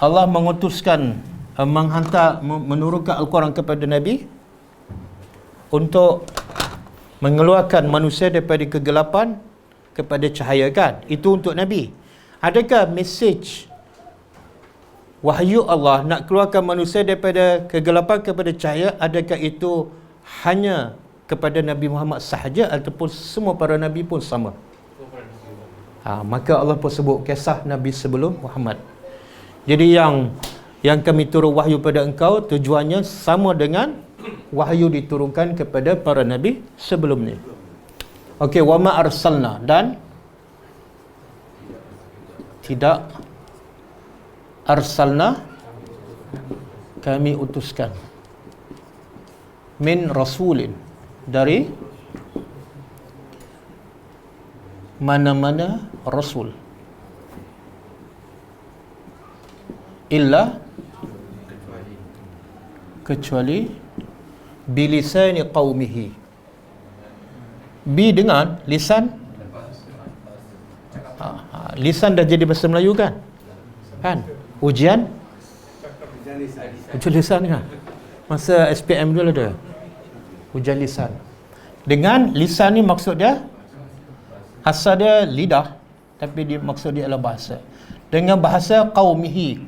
Allah mengutuskan, menghantar, menurunkan Al-Quran kepada Nabi untuk mengeluarkan manusia daripada kegelapan kepada cahaya kan. Itu untuk Nabi. Adakah mesej wahyu Allah nak keluarkan manusia daripada kegelapan kepada cahaya, adakah itu hanya kepada Nabi Muhammad sahaja ataupun semua para Nabi pun sama? Maka Allah pun sebut kisah Nabi sebelum Muhammad. Jadi yang kami turun wahyu pada engkau, tujuannya sama dengan wahyu diturunkan kepada para Nabi sebelum ni. Okey, wa ma arsalna, dan tidak arsalna, kami utuskan. min rasulin, dari mana-mana rasul, illa, kecuali bilisani qaumihi, bi dengan lisan. Lisan dah jadi bahasa Melayu kan? Ujian lisan kan? Masa SPM dulu ada ujian lisan. Dengan lisan ni maksud dia, asal dia lidah, tapi dia maksud dia adalah bahasa. Dengan bahasa qaumihi,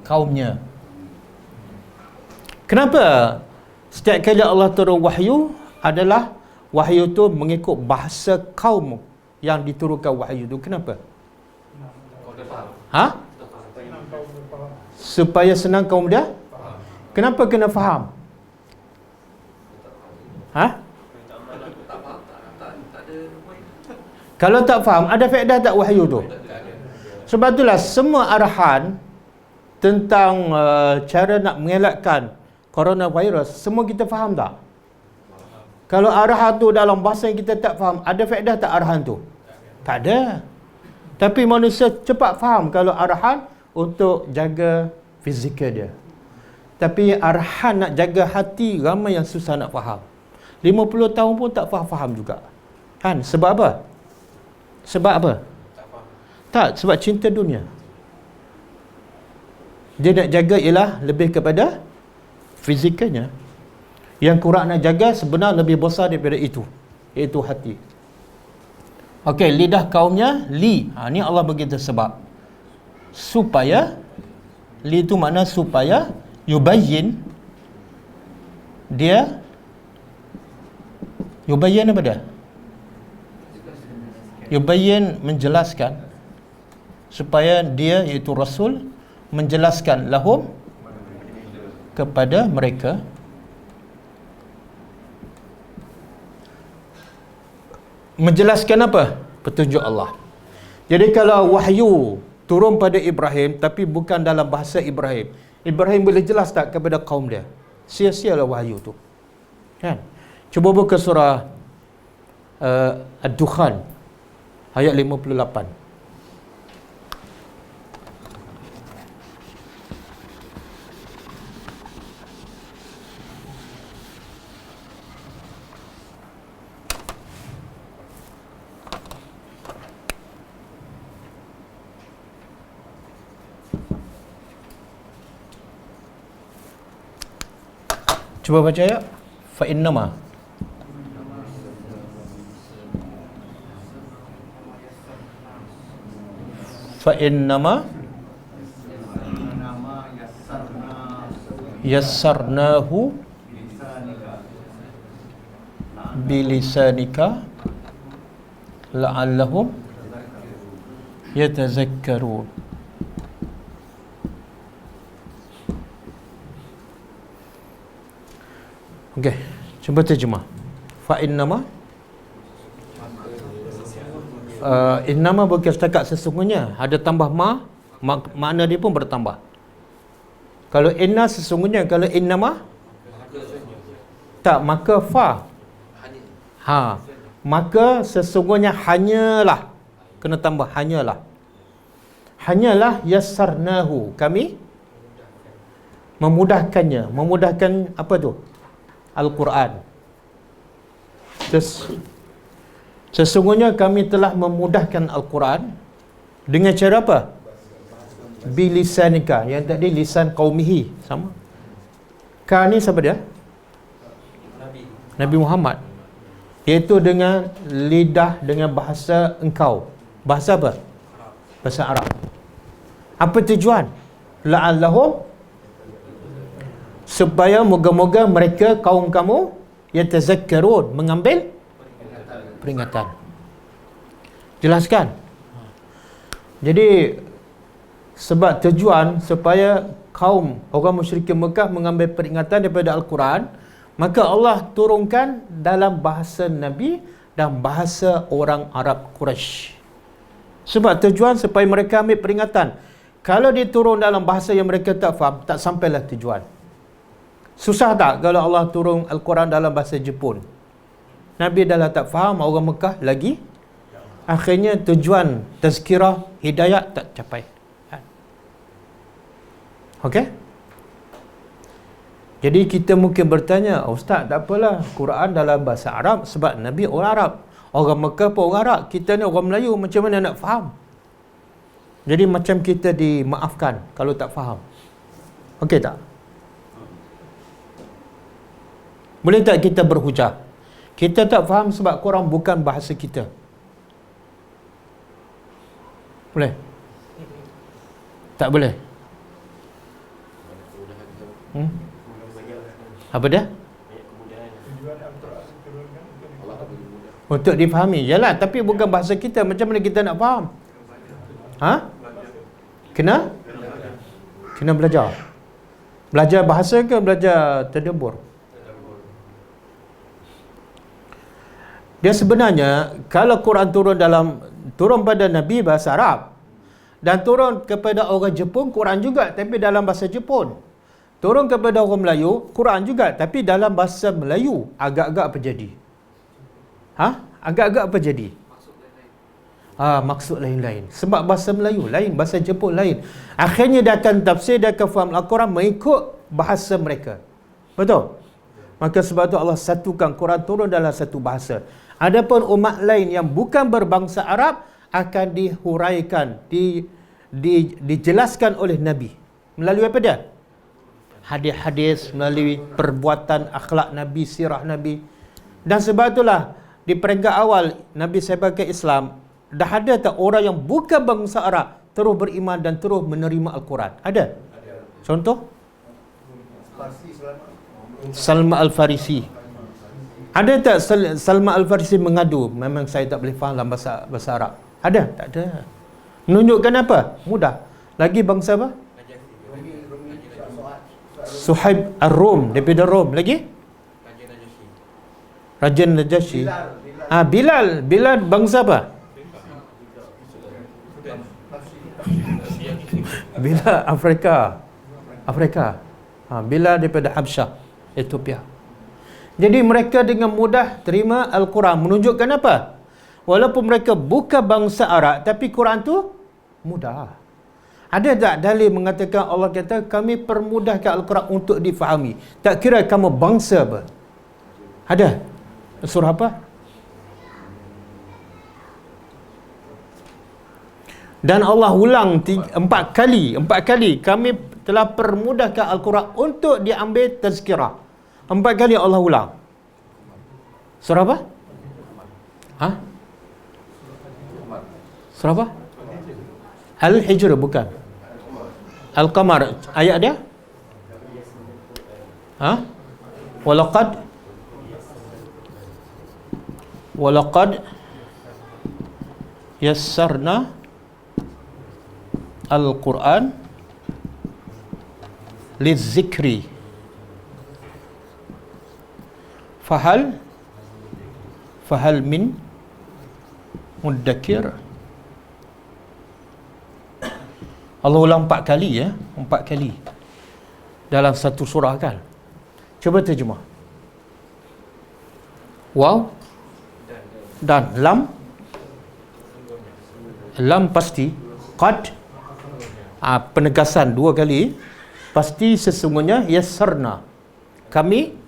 kaumnya. Kenapa setiap kali Allah turun wahyu adalah wahyu tu mengikut bahasa kaum yang diturunkan wahyu tu? Kenapa? Supaya senang kaum dia. Kenapa kena faham? Kalau tak faham, ada faedah tak wahyu tu? Sebab itulah semua arahan tentang cara nak mengelakkan coronavirus, semua kita faham tak? Kalau arahan tu dalam bahasa yang kita tak faham, ada faedah tak arahan tu? Tak ada. Tapi manusia cepat faham kalau arahan untuk jaga fizikal dia. Tapi arahan nak jaga hati, ramai yang susah nak faham. 50 tahun pun tak faham juga. Kan? Sebab apa? Tak, sebab cinta dunia. Dia nak jaga ialah lebih kepada fizikalnya. Yang kurang nak jaga sebenarnya lebih besar daripada itu, iaitu hati. Okey, lidah kaumnya li. Ni Allah begitu sebab supaya, li itu makna supaya, yubayyin, dia yubayyin apa dia? Yubayyin menjelaskan, supaya dia iaitu Rasul menjelaskan lahum kepada mereka menjelaskan apa? Petunjuk Allah. Jadi kalau wahyu turun pada Ibrahim tapi bukan dalam bahasa Ibrahim, Ibrahim boleh jelas tak kepada kaum dia? Sia-sialah wahyu tu. Kan? Cuba buka surah Ad-Dukhan ayat 58. Cuba baca ayat. Fa innama yassarnahu bilisanika la'allahum yatazakkarun. Okey, cuba terjemah. Fa innama innama bukan setakat sesungguhnya, ada tambah makna dia pun bertambah. Kalau inna sesungguhnya, kalau innama tak, maka fa. Maka sesungguhnya hanyalah, kena tambah hanyalah. Hanyalah yassarnahu, kami memudahkannya. Memudahkan apa tu? Al-Quran. Sesungguhnya kami telah memudahkan Al-Quran dengan cara apa? Bilisanika. Yang tadi lisan qaumihi sama. Ka ni siapa dia? Nabi Muhammad. Iaitu dengan lidah, dengan bahasa engkau. Bahasa apa? Bahasa Arab. Apa tujuan? La'allahum, supaya moga-moga mereka, kaum kamu, yatazakkarun, mengambil peringatan. Jelaskan. Jadi sebab tujuan supaya kaum orang musyrikin Mekah mengambil peringatan daripada Al-Quran, maka Allah turunkan dalam bahasa Nabi dan bahasa orang Arab Quraisy. Sebab tujuan supaya mereka ambil peringatan. Kalau dia turun dalam bahasa yang mereka tak faham, tak sampailah tujuan. Susah tak kalau Allah turun Al-Quran dalam bahasa Jepun? Nabi dah tak faham, orang Mekah lagi. Akhirnya tujuan tazkirah hidayat tak capai. Okey? Jadi kita mungkin bertanya, Ustaz tak apalah, Quran dalam bahasa Arab sebab Nabi orang Arab. Orang Mekah pun orang Arab. Kita ni orang Melayu, macam mana nak faham? Jadi macam kita dimaafkan kalau tak faham. Okey tak? Boleh tak kita berhujah? Kita tak faham sebab Quran bukan bahasa kita. Boleh? Tak boleh? Apa dia? Untuk difahami. Yalah, tapi bukan bahasa kita. Macam mana kita nak faham? Ha? Kena belajar. Belajar bahasa ke belajar tadabbur? Dia sebenarnya kalau Quran turun pada Nabi bahasa Arab dan turun kepada orang Jepun Quran juga tapi dalam bahasa Jepun. Turun kepada orang Melayu Quran juga tapi dalam bahasa Melayu. Agak-agak apa jadi? Agak-agak apa jadi? Maksud lain-lain. Sebab bahasa Melayu lain, bahasa Jepun lain. Akhirnya dia akan tafsir, dia akan faham Al-Quran mengikut bahasa mereka. Betul? Maka sebab itu Allah satukan Quran turun dalam satu bahasa. Adapun umat lain yang bukan berbangsa Arab akan dihuraikan, dijelaskan oleh Nabi. Melalui apa dia? Hadis-hadis, melalui perbuatan akhlak Nabi, sirah Nabi. Dan sebab itulah di peringkat awal Nabi sebagai Islam, dah ada tak orang yang bukan bangsa Arab terus beriman dan terus menerima Al-Quran? Ada? Contoh? Salman Al-Farisi. Ada tak Salman Al-Farisi mengadu, memang saya tak boleh faham dalam bahasa Arab? Ada? Tak ada. Menunjukkan apa? Mudah. Lagi bangsa apa? Suhaib Ar-Rum, daripada Rom. Lagi? Raja Najasyi. Bilal bangsa apa? Bilal Afrika. Bilal daripada Habsyah, Ethiopia. Jadi mereka dengan mudah terima Al-Quran. Menunjukkan apa? Walaupun mereka bukan bangsa Arab, tapi Quran tu mudah. Ada tak dalil mengatakan Allah kata kami permudahkan Al-Quran untuk difahami? Tak kira kamu bangsa apa? Ada? Surah apa? Dan Allah ulang 4 kali kami telah permudahkan Al-Quran untuk diambil tazkirah. 4 kali Allah ulang. Surah apa? Surah apa? Al-Hijr bukan. Al-Qamar. Ayat dia? Walaqad yassarna Al-Quran lizikri fahal min muddakir. Allah ulang 4 kali ya, 4 kali dalam satu surah kan. Cuba terjemah. Waw dan lam pasti, qad penegasan 2 kali, pasti sesungguhnya, yassarna kami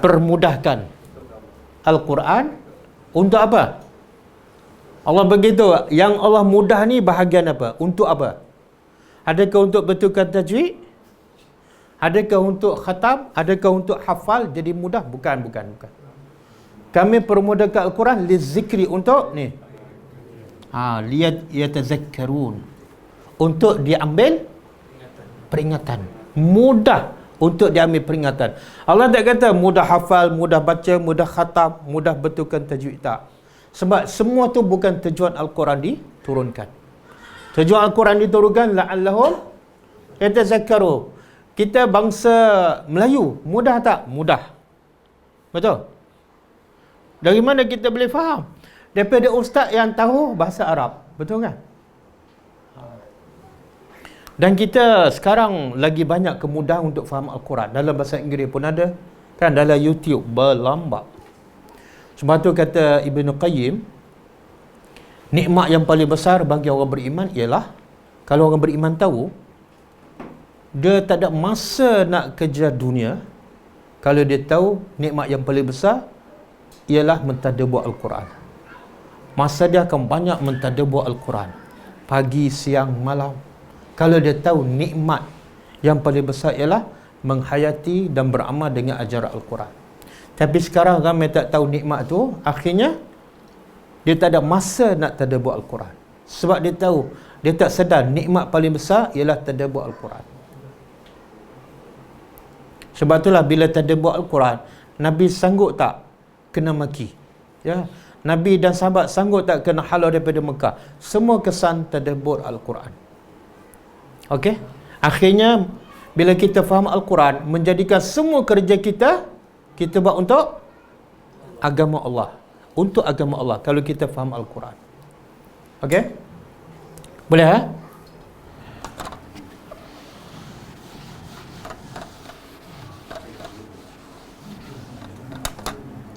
permudahkan Al-Quran untuk apa? Allah begitu. Yang Allah mudah ni bahagian apa? Untuk apa? Adakah untuk betulkan tajwid? Adakah untuk khatam? Adakah untuk hafal jadi mudah? Bukan. Kami permudahkan Al-Quran lizikri untuk ni. Liyatazakkarun. Untuk diambil peringatan. Mudah untuk diambil peringatan. Allah tak kata mudah hafal, mudah baca, mudah khatam, mudah betulkan tajwid, tak. Sebab semua tu bukan tujuan Al-Quran diturunkan. Tujuan Al-Quran diturunkan la'allahum yatazakkaru. Kita bangsa Melayu, mudah tak? Mudah. Betul? Dari mana kita boleh faham? Daripada ustaz yang tahu bahasa Arab. Betul kan? Dan kita sekarang lagi banyak kemudahan untuk faham Al-Quran. Dalam bahasa Inggeris pun ada. Kan dalam YouTube berlambak. Sebab tu kata Ibn Qayyim, nikmat yang paling besar bagi orang beriman ialah, kalau orang beriman tahu, dia tak ada masa nak kejar dunia, kalau dia tahu nikmat yang paling besar ialah mentadabbur Al-Quran. Masa dia akan banyak mentadabbur Al-Quran. Pagi, siang, malam. Kalau dia tahu nikmat yang paling besar ialah menghayati dan beramal dengan ajaran Al-Quran. Tapi sekarang ramai tak tahu nikmat tu, akhirnya dia tak ada masa nak tadabbur Al-Quran. Sebab dia tahu, dia tak sedar nikmat paling besar ialah tadabbur Al-Quran. Sebab itulah bila tadabbur Al-Quran, Nabi sanggup tak kena maki? Ya, Nabi dan sahabat sanggup tak kena halau daripada Mekah? Semua kesan tadabbur Al-Quran. Okey? Akhirnya bila kita faham Al-Quran, menjadikan semua kerja kita buat untuk agama Allah. Untuk agama Allah kalau kita faham Al-Quran. Okey? Boleh ha?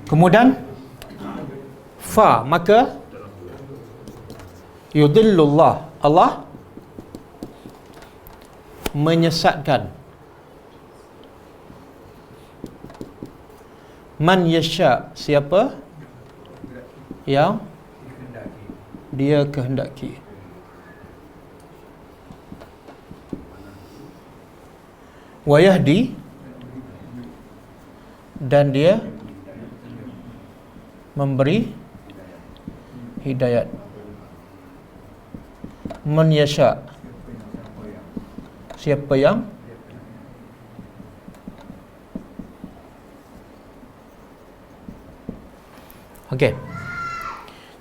Kemudian fa, maka yudillullah, Allah menyesatkan man yasha, siapa yang dia kehendaki. Wa yahdi, dan dia memberi hidayat. Man yasha, siapa yang okey.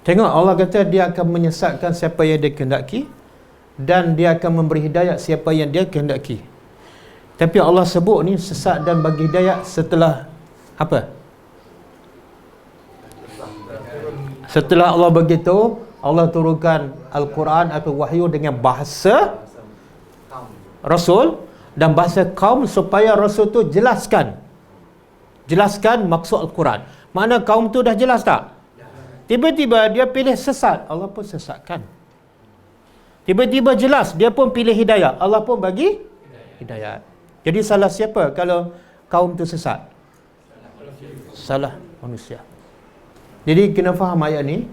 Tengok Allah kata dia akan menyesatkan siapa yang dia kehendaki dan dia akan memberi hidayat siapa yang dia kehendaki. Tapi Allah sebut ni sesat dan bagi hidayat setelah apa? Setelah Allah beritahu, Allah turunkan Al-Quran atau wahyu dengan bahasa Rasul dan bahasa kaum supaya Rasul tu jelaskan maksud Al-Quran. Mana kaum tu dah jelas tak? Tiba-tiba dia pilih sesat, Allah pun sesatkan. Tiba-tiba jelas, dia pun pilih hidayah, Allah pun bagi hidayah. Jadi salah siapa kalau kaum tu sesat? Salah manusia. Jadi kena faham ayat ni,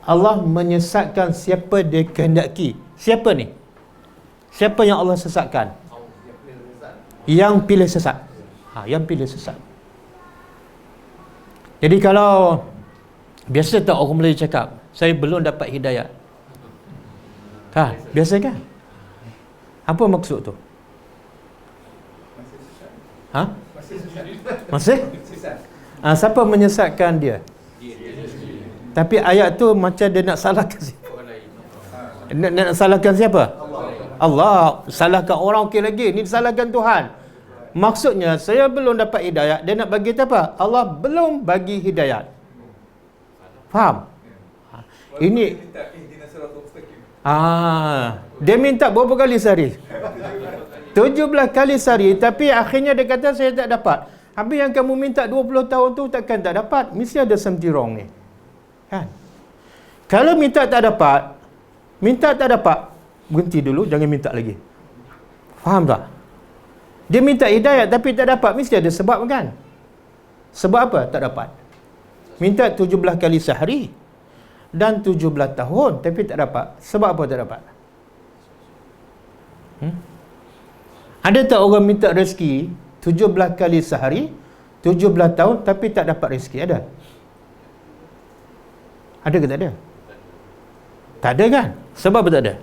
Allah menyesatkan siapa dia kehendaki. Siapa ni? Siapa yang Allah sesatkan? Yang pilih sesat. Yang pilih sesat. Jadi kalau biasa tak orang Melayu cakap, saya belum dapat hidayat. Biasa kan? Apa maksud tu? Masih? Siapa menyesatkan dia? Tapi ayat tu macam dia nak salahkan siapa? Nak salahkan siapa? Allah. Salahkan orang okey lagi. Ni salahkan Tuhan. Maksudnya saya belum dapat hidayat. Dia nak bagi apa? Allah belum bagi hidayat. Faham? Ini dia minta berapa kali sehari? 17 kali sehari. Tapi akhirnya dia kata saya tak dapat. Habis yang kamu minta 20 tahun tu takkan tak dapat? Mesti ada something wrong ni. Kan? Kalau minta tak dapat, berhenti dulu, jangan minta lagi. Faham tak? Dia minta hidayat tapi tak dapat, mesti ada sebab kan? Sebab apa tak dapat? Minta 17 kali sehari dan 17 tahun tapi tak dapat. Sebab apa tak dapat? Ada tak orang minta rezeki 17 kali sehari, 17 tahun tapi tak dapat rezeki? Ada? Ada ke tak ada? Tak ada kan? Sebab apa tak ada?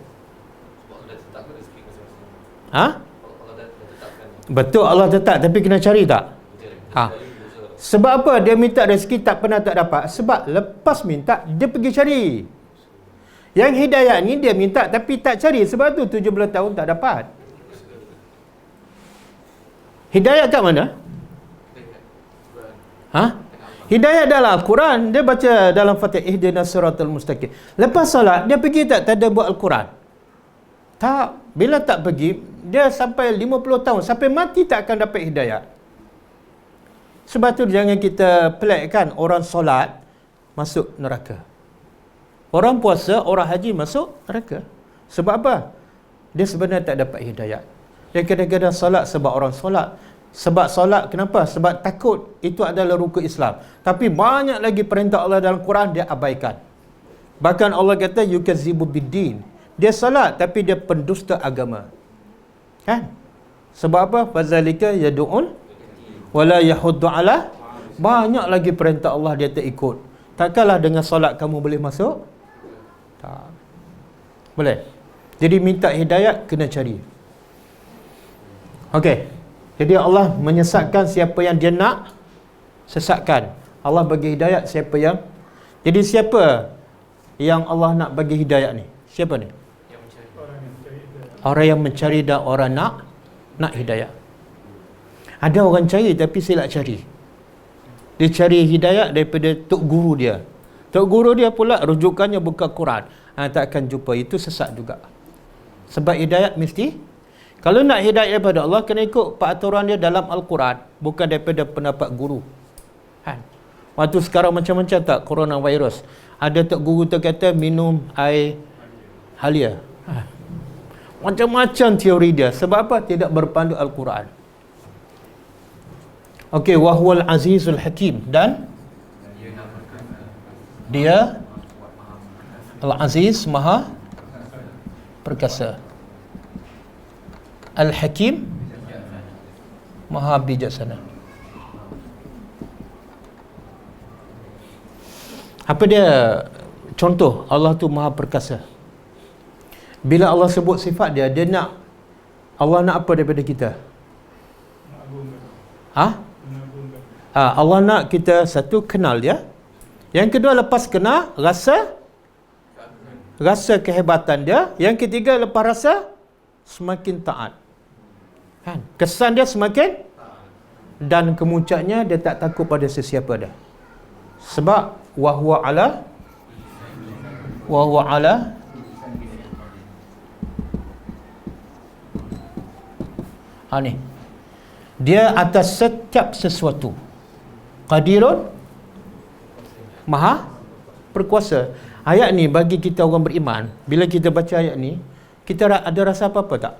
Betul Allah tetap, tapi kena cari tak? Sebab apa dia minta rezeki tak pernah tak dapat? Sebab lepas minta dia pergi cari. Yang hidayat ni dia minta tapi tak cari, sebab tu 17 tahun tak dapat. Hidayat kat mana? Hidayat dalam Al-Quran. Dia baca dalam Fatihah, ihdinas siratal mustaqim. Lepas solat dia pergi tak tadabbur Al-Quran? Tak. Bila tak pergi, dia sampai 50 tahun, sampai mati tak akan dapat hidayah. Sebab tu jangan kita pelikkan orang solat masuk neraka. Orang puasa, orang haji masuk neraka. Sebab apa? Dia sebenarnya tak dapat hidayah. Dia kadang-kadang solat sebab orang solat. Sebab solat, kenapa? Sebab takut itu adalah rukun Islam. Tapi banyak lagi perintah Allah dalam Quran dia abaikan. Bahkan Allah kata yukazibu biddin. Dia solat tapi dia pendusta agama. Kan? Sebab apa? Fazalika yad'un wala yahuddu ala. Banyak lagi perintah Allah dia tak ikut. Takkanlah dengan solat kamu boleh masuk? Tak. Boleh. Jadi minta hidayat kena cari. Okey. Jadi Allah menyesatkan siapa yang dia nak sesatkan. Allah bagi hidayat siapa yang. Jadi siapa yang Allah nak bagi hidayat ni? Siapa ni? Orang yang mencari dan orang nak hidayat. Ada orang cari tapi silap cari. Dia cari hidayat daripada tok guru dia. Tok guru dia pula rujukannya bukan Quran. Tak akan jumpa. Itu sesat juga. Sebab hidayat mesti, kalau nak hidayat daripada Allah, kena ikut peraturan dia dalam Al-Quran, bukan daripada pendapat guru. Waktu sekarang macam-macam tak coronavirus. Ada tok guru tu kata minum air halia. Macam-macam teori dia. Sebab apa? Tidak berpandu Al-Quran. Okey, wahwal azizul hakim, dan dia Al-Aziz Maha Perkasa, Al-Hakim Maha Bijaksana. Apa dia contoh Allah tu Maha Perkasa? Bila Allah sebut sifat dia, dia nak, Allah nak apa daripada kita? Allah nak kita satu kenal dia. Yang kedua lepas kenal rasa kehebatan dia. Yang ketiga lepas rasa semakin taat. Kesan dia semakin, dan kemuncaknya dia tak takut pada sesiapa dah. Sebab wahwa ala ni dia atas setiap sesuatu qadirun, maha berkuasa. Ayat ni bagi kita orang beriman, bila kita baca ayat ni, kita ada rasa apa-apa tak?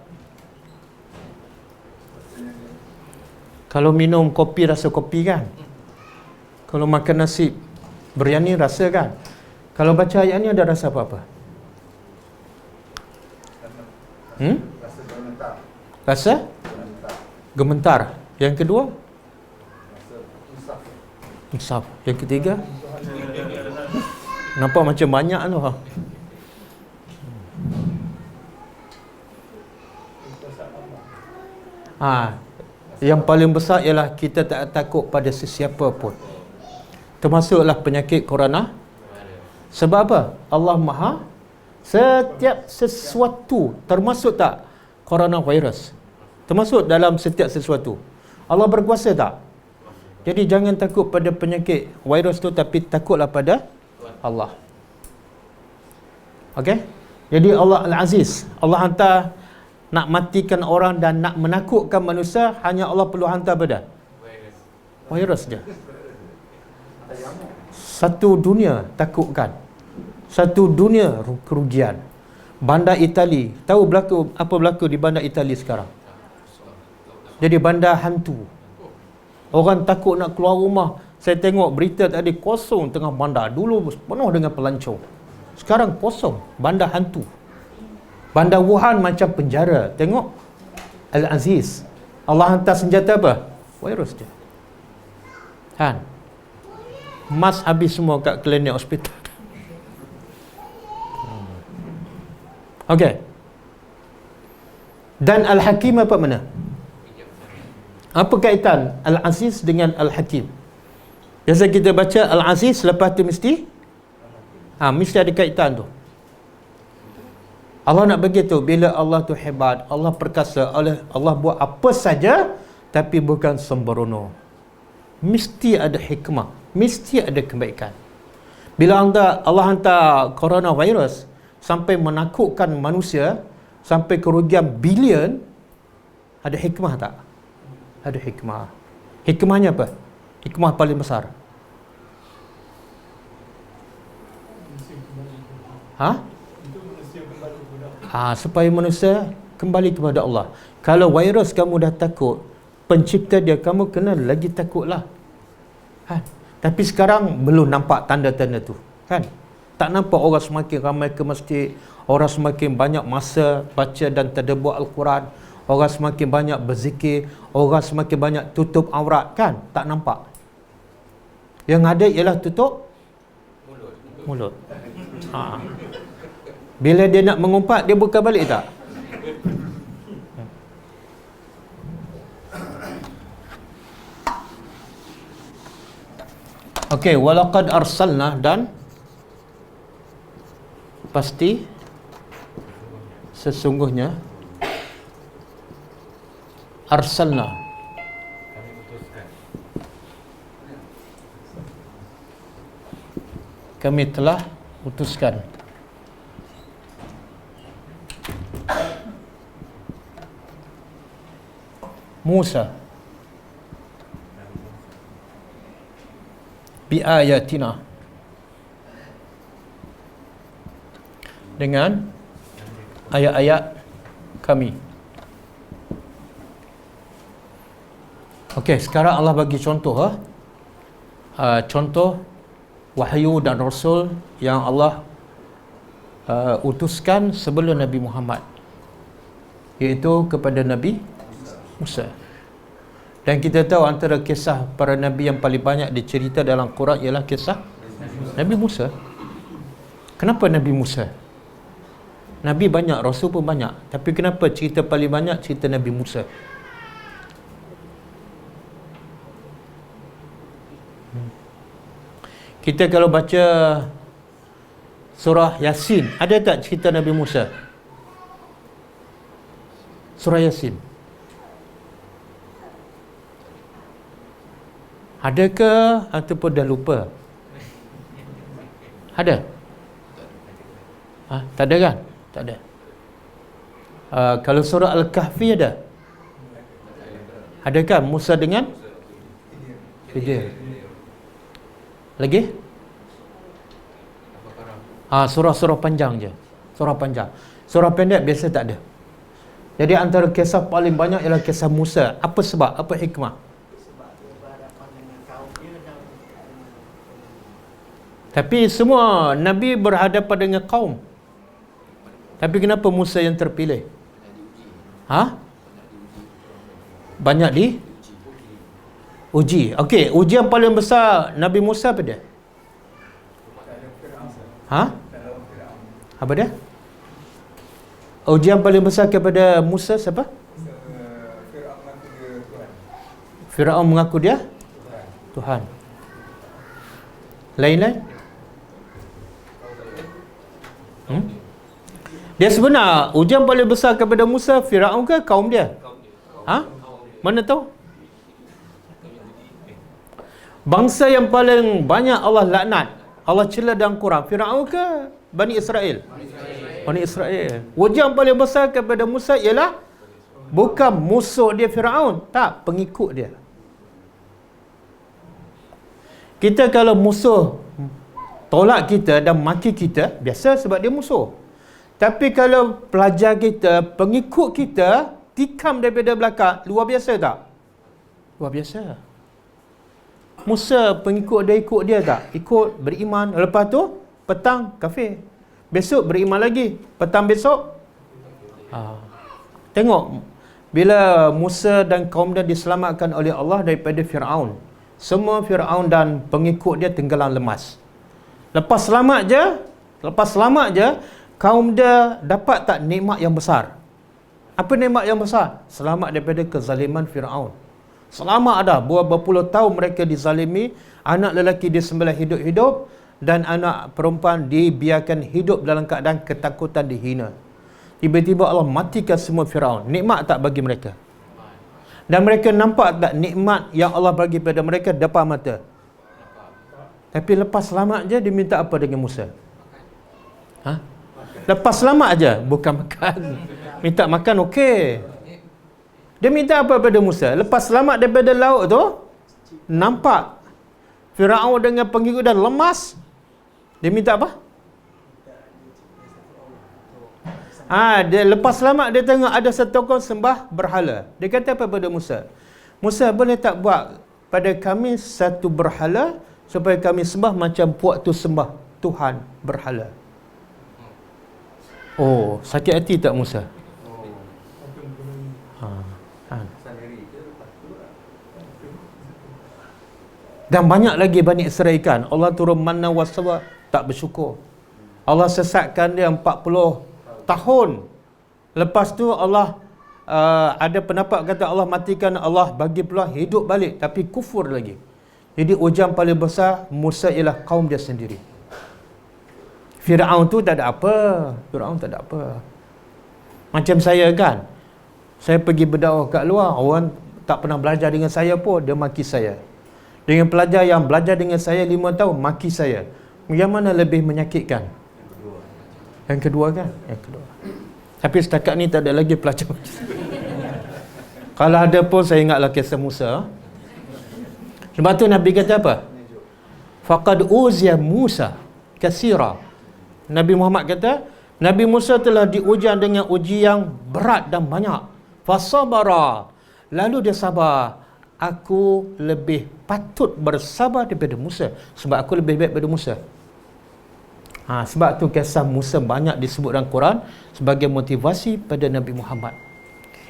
Kalau minum kopi rasa kopi kan? Kalau makan nasi biryani rasa kan? Kalau baca ayat ni ada rasa apa-apa? Rasa gementar. Yang kedua? Insaf. Yang ketiga? Nampak macam banyak tu. Yang paling besar ialah kita tak takut pada sesiapa pun. Termasuklah penyakit corona. Sebab apa? Allah Maha setiap sesuatu. Termasuk tak coronavirus? Termasuk dalam setiap sesuatu. Allah berkuasa tak? Jadi jangan takut pada penyakit virus tu, tapi takutlah pada Allah. Okey? Jadi Allah Al-Aziz, Allah hantar nak matikan orang dan nak menakutkan manusia, hanya Allah perlu hantar pada virus dia. Satu dunia takutkan. Satu dunia kerugian. Bandar Itali, tahu apa berlaku di bandar Itali sekarang? Jadi bandar hantu. Orang takut nak keluar rumah. Saya tengok berita tadi, kosong tengah bandar. Dulu penuh dengan pelancong. Sekarang kosong, bandar hantu. Bandar Wuhan macam penjara. Tengok Al-Aziz, Allah hantar senjata apa? Virus je. Mas habis semua kat klinik hospital. Okey. Dan Al-Hakim apa mana? Apa kaitan Al-Aziz dengan Al-Hakim? Biasa kita baca Al-Aziz, lepas tu mesti ada kaitan tu. Allah nak begitu. Bila Allah tu hebat, Allah perkasa, Allah buat apa saja, tapi bukan sembrono. Mesti ada hikmah, mesti ada kebaikan. Bila Allah hantar coronavirus sampai menakutkan manusia, sampai kerugian bilion, ada hikmah tak? Ada hikmah. Hikmahnya apa? Hikmah paling besar. Supaya manusia kembali kepada Allah. Kalau virus kamu dah takut, pencipta dia kamu kena lagi takutlah. Tapi sekarang belum nampak tanda-tanda tu, kan? Tak nampak orang semakin ramai ke masjid, orang semakin banyak masa baca dan tadabbur Al-Quran, orang semakin banyak berzikir, orang semakin banyak tutup aurat, kan? Tak nampak. Yang ada ialah tutup mulut. Bila dia nak mengumpat, dia buka balik tak? Okey, walaqad arsalna, dan pasti sesungguhnya arsalna, kami telah utuskan Musa bi ayatina, dengan ayat-ayat kami. Okey, sekarang Allah bagi contoh contoh wahyu dan rasul yang Allah utuskan sebelum Nabi Muhammad, iaitu kepada Nabi Musa. Dan kita tahu antara kisah para nabi yang paling banyak dicerita dalam Quran ialah kisah Nabi Musa. Kenapa Nabi Musa? Nabi banyak, rasul pun banyak, tapi kenapa cerita paling banyak cerita Nabi Musa? Kita kalau baca surah Yasin, ada tak cerita Nabi Musa? Surah Yasin. Adakah ataupun dah lupa? Ada? Tak ada kan? Tak ada. Kalau surah Al-Kahfi ada? Adakah Musa dengan Khidir? Lagi? Surah-surah panjang je. Surah panjang. Surah pendek biasa tak ada. Jadi antara kisah paling banyak ialah kisah Musa. Apa sebab? Apa hikmah? Tapi semua Nabi berhadapan dengan kaum. Tapi kenapa Musa yang terpilih? Banyak uji. Okey, ujian paling besar Nabi Musa apa dia? Apa dia? Ujian paling besar kepada Musa siapa? Firaun mengaku dia Tuhan. Lain-lain? Dia sebenar ujian paling besar kepada Musa Firaun ke kaum dia? Mana tahu? Bangsa yang paling banyak Allah laknat, Allah cela dalam Quran, Firaun ke Bani Israel? Bani Israel. Ujian paling besar kepada Musa ialah bukan musuh dia Firaun, tak, pengikut dia. Kita kalau musuh tolak kita dan maki kita, biasa sebab dia musuh. Tapi kalau pelajar kita, pengikut kita tikam daripada belakang, luar biasa tak? Luar biasa. Musa pengikut dia ikut dia tak? Ikut, beriman, lepas tu petang kafir. Besok beriman lagi, petang besok tengok bila Musa dan kaum dia diselamatkan oleh Allah daripada Firaun, semua Firaun dan pengikut dia tenggelam lemas. Lepas selamat je kaum dia dapat tak nikmat yang besar? Apa nikmat yang besar? Selamat daripada kezaliman Firaun. Selamat ada, berpuluh tahun mereka dizalimi, anak lelaki disembelih hidup-hidup dan anak perempuan dibiarkan hidup dalam keadaan ketakutan, dihina. Tiba-tiba Allah matikan semua Firaun. Nikmat tak bagi mereka? Dan mereka nampak tak nikmat yang Allah bagi pada mereka depan mata? Tapi lepas selamat je dia minta apa dengan Musa? Lepas selamat aja, bukan makan. Minta makan okey. Dia minta apa pada Musa? Lepas selamat daripada laut tu, nampak Firaun dengan pengikut dan lemas. Dia minta apa? Dia lepas selamat dia tengok ada satu orang sembah berhala. Dia kata apa pada Musa? Musa, boleh tak buat pada kami satu berhala supaya kami sembah macam puak tu sembah Tuhan berhala. Oh, sakit hati tak Musa? Dan banyak lagi Bani Israel kan. Allah turun manna wassalwa, tak bersyukur. Allah sesatkan dia 40 tahun. Lepas tu Allah ada pendapat kata Allah matikan, Allah bagi peluang hidup balik, tapi kufur lagi. Jadi ujian paling besar Musa ialah kaum dia sendiri. Firaun tu tak ada apa. Firaun tak ada apa. Macam saya kan, saya pergi berdakwah kat luar, orang tak pernah belajar dengan saya pun, dia maki saya. Dengan pelajar yang belajar dengan saya 5 tahun, maki saya. Yang mana lebih menyakitkan? Yang kedua kan? Yang kedua. Tapi setakat ni tak ada lagi pelajar. Kalau ada pun saya ingatlah kisah Musa. Sebab tu Nabi kata apa? Faqad uziya Musa katsira. Nabi Muhammad kata, Nabi Musa telah diujian dengan uji yang berat dan banyak. Fasabara. Lalu dia sabar. Aku lebih patut bersabar daripada Musa, sebab aku lebih baik daripada Musa. Sebab tu kisah Musa banyak disebut dalam Quran sebagai motivasi pada Nabi Muhammad.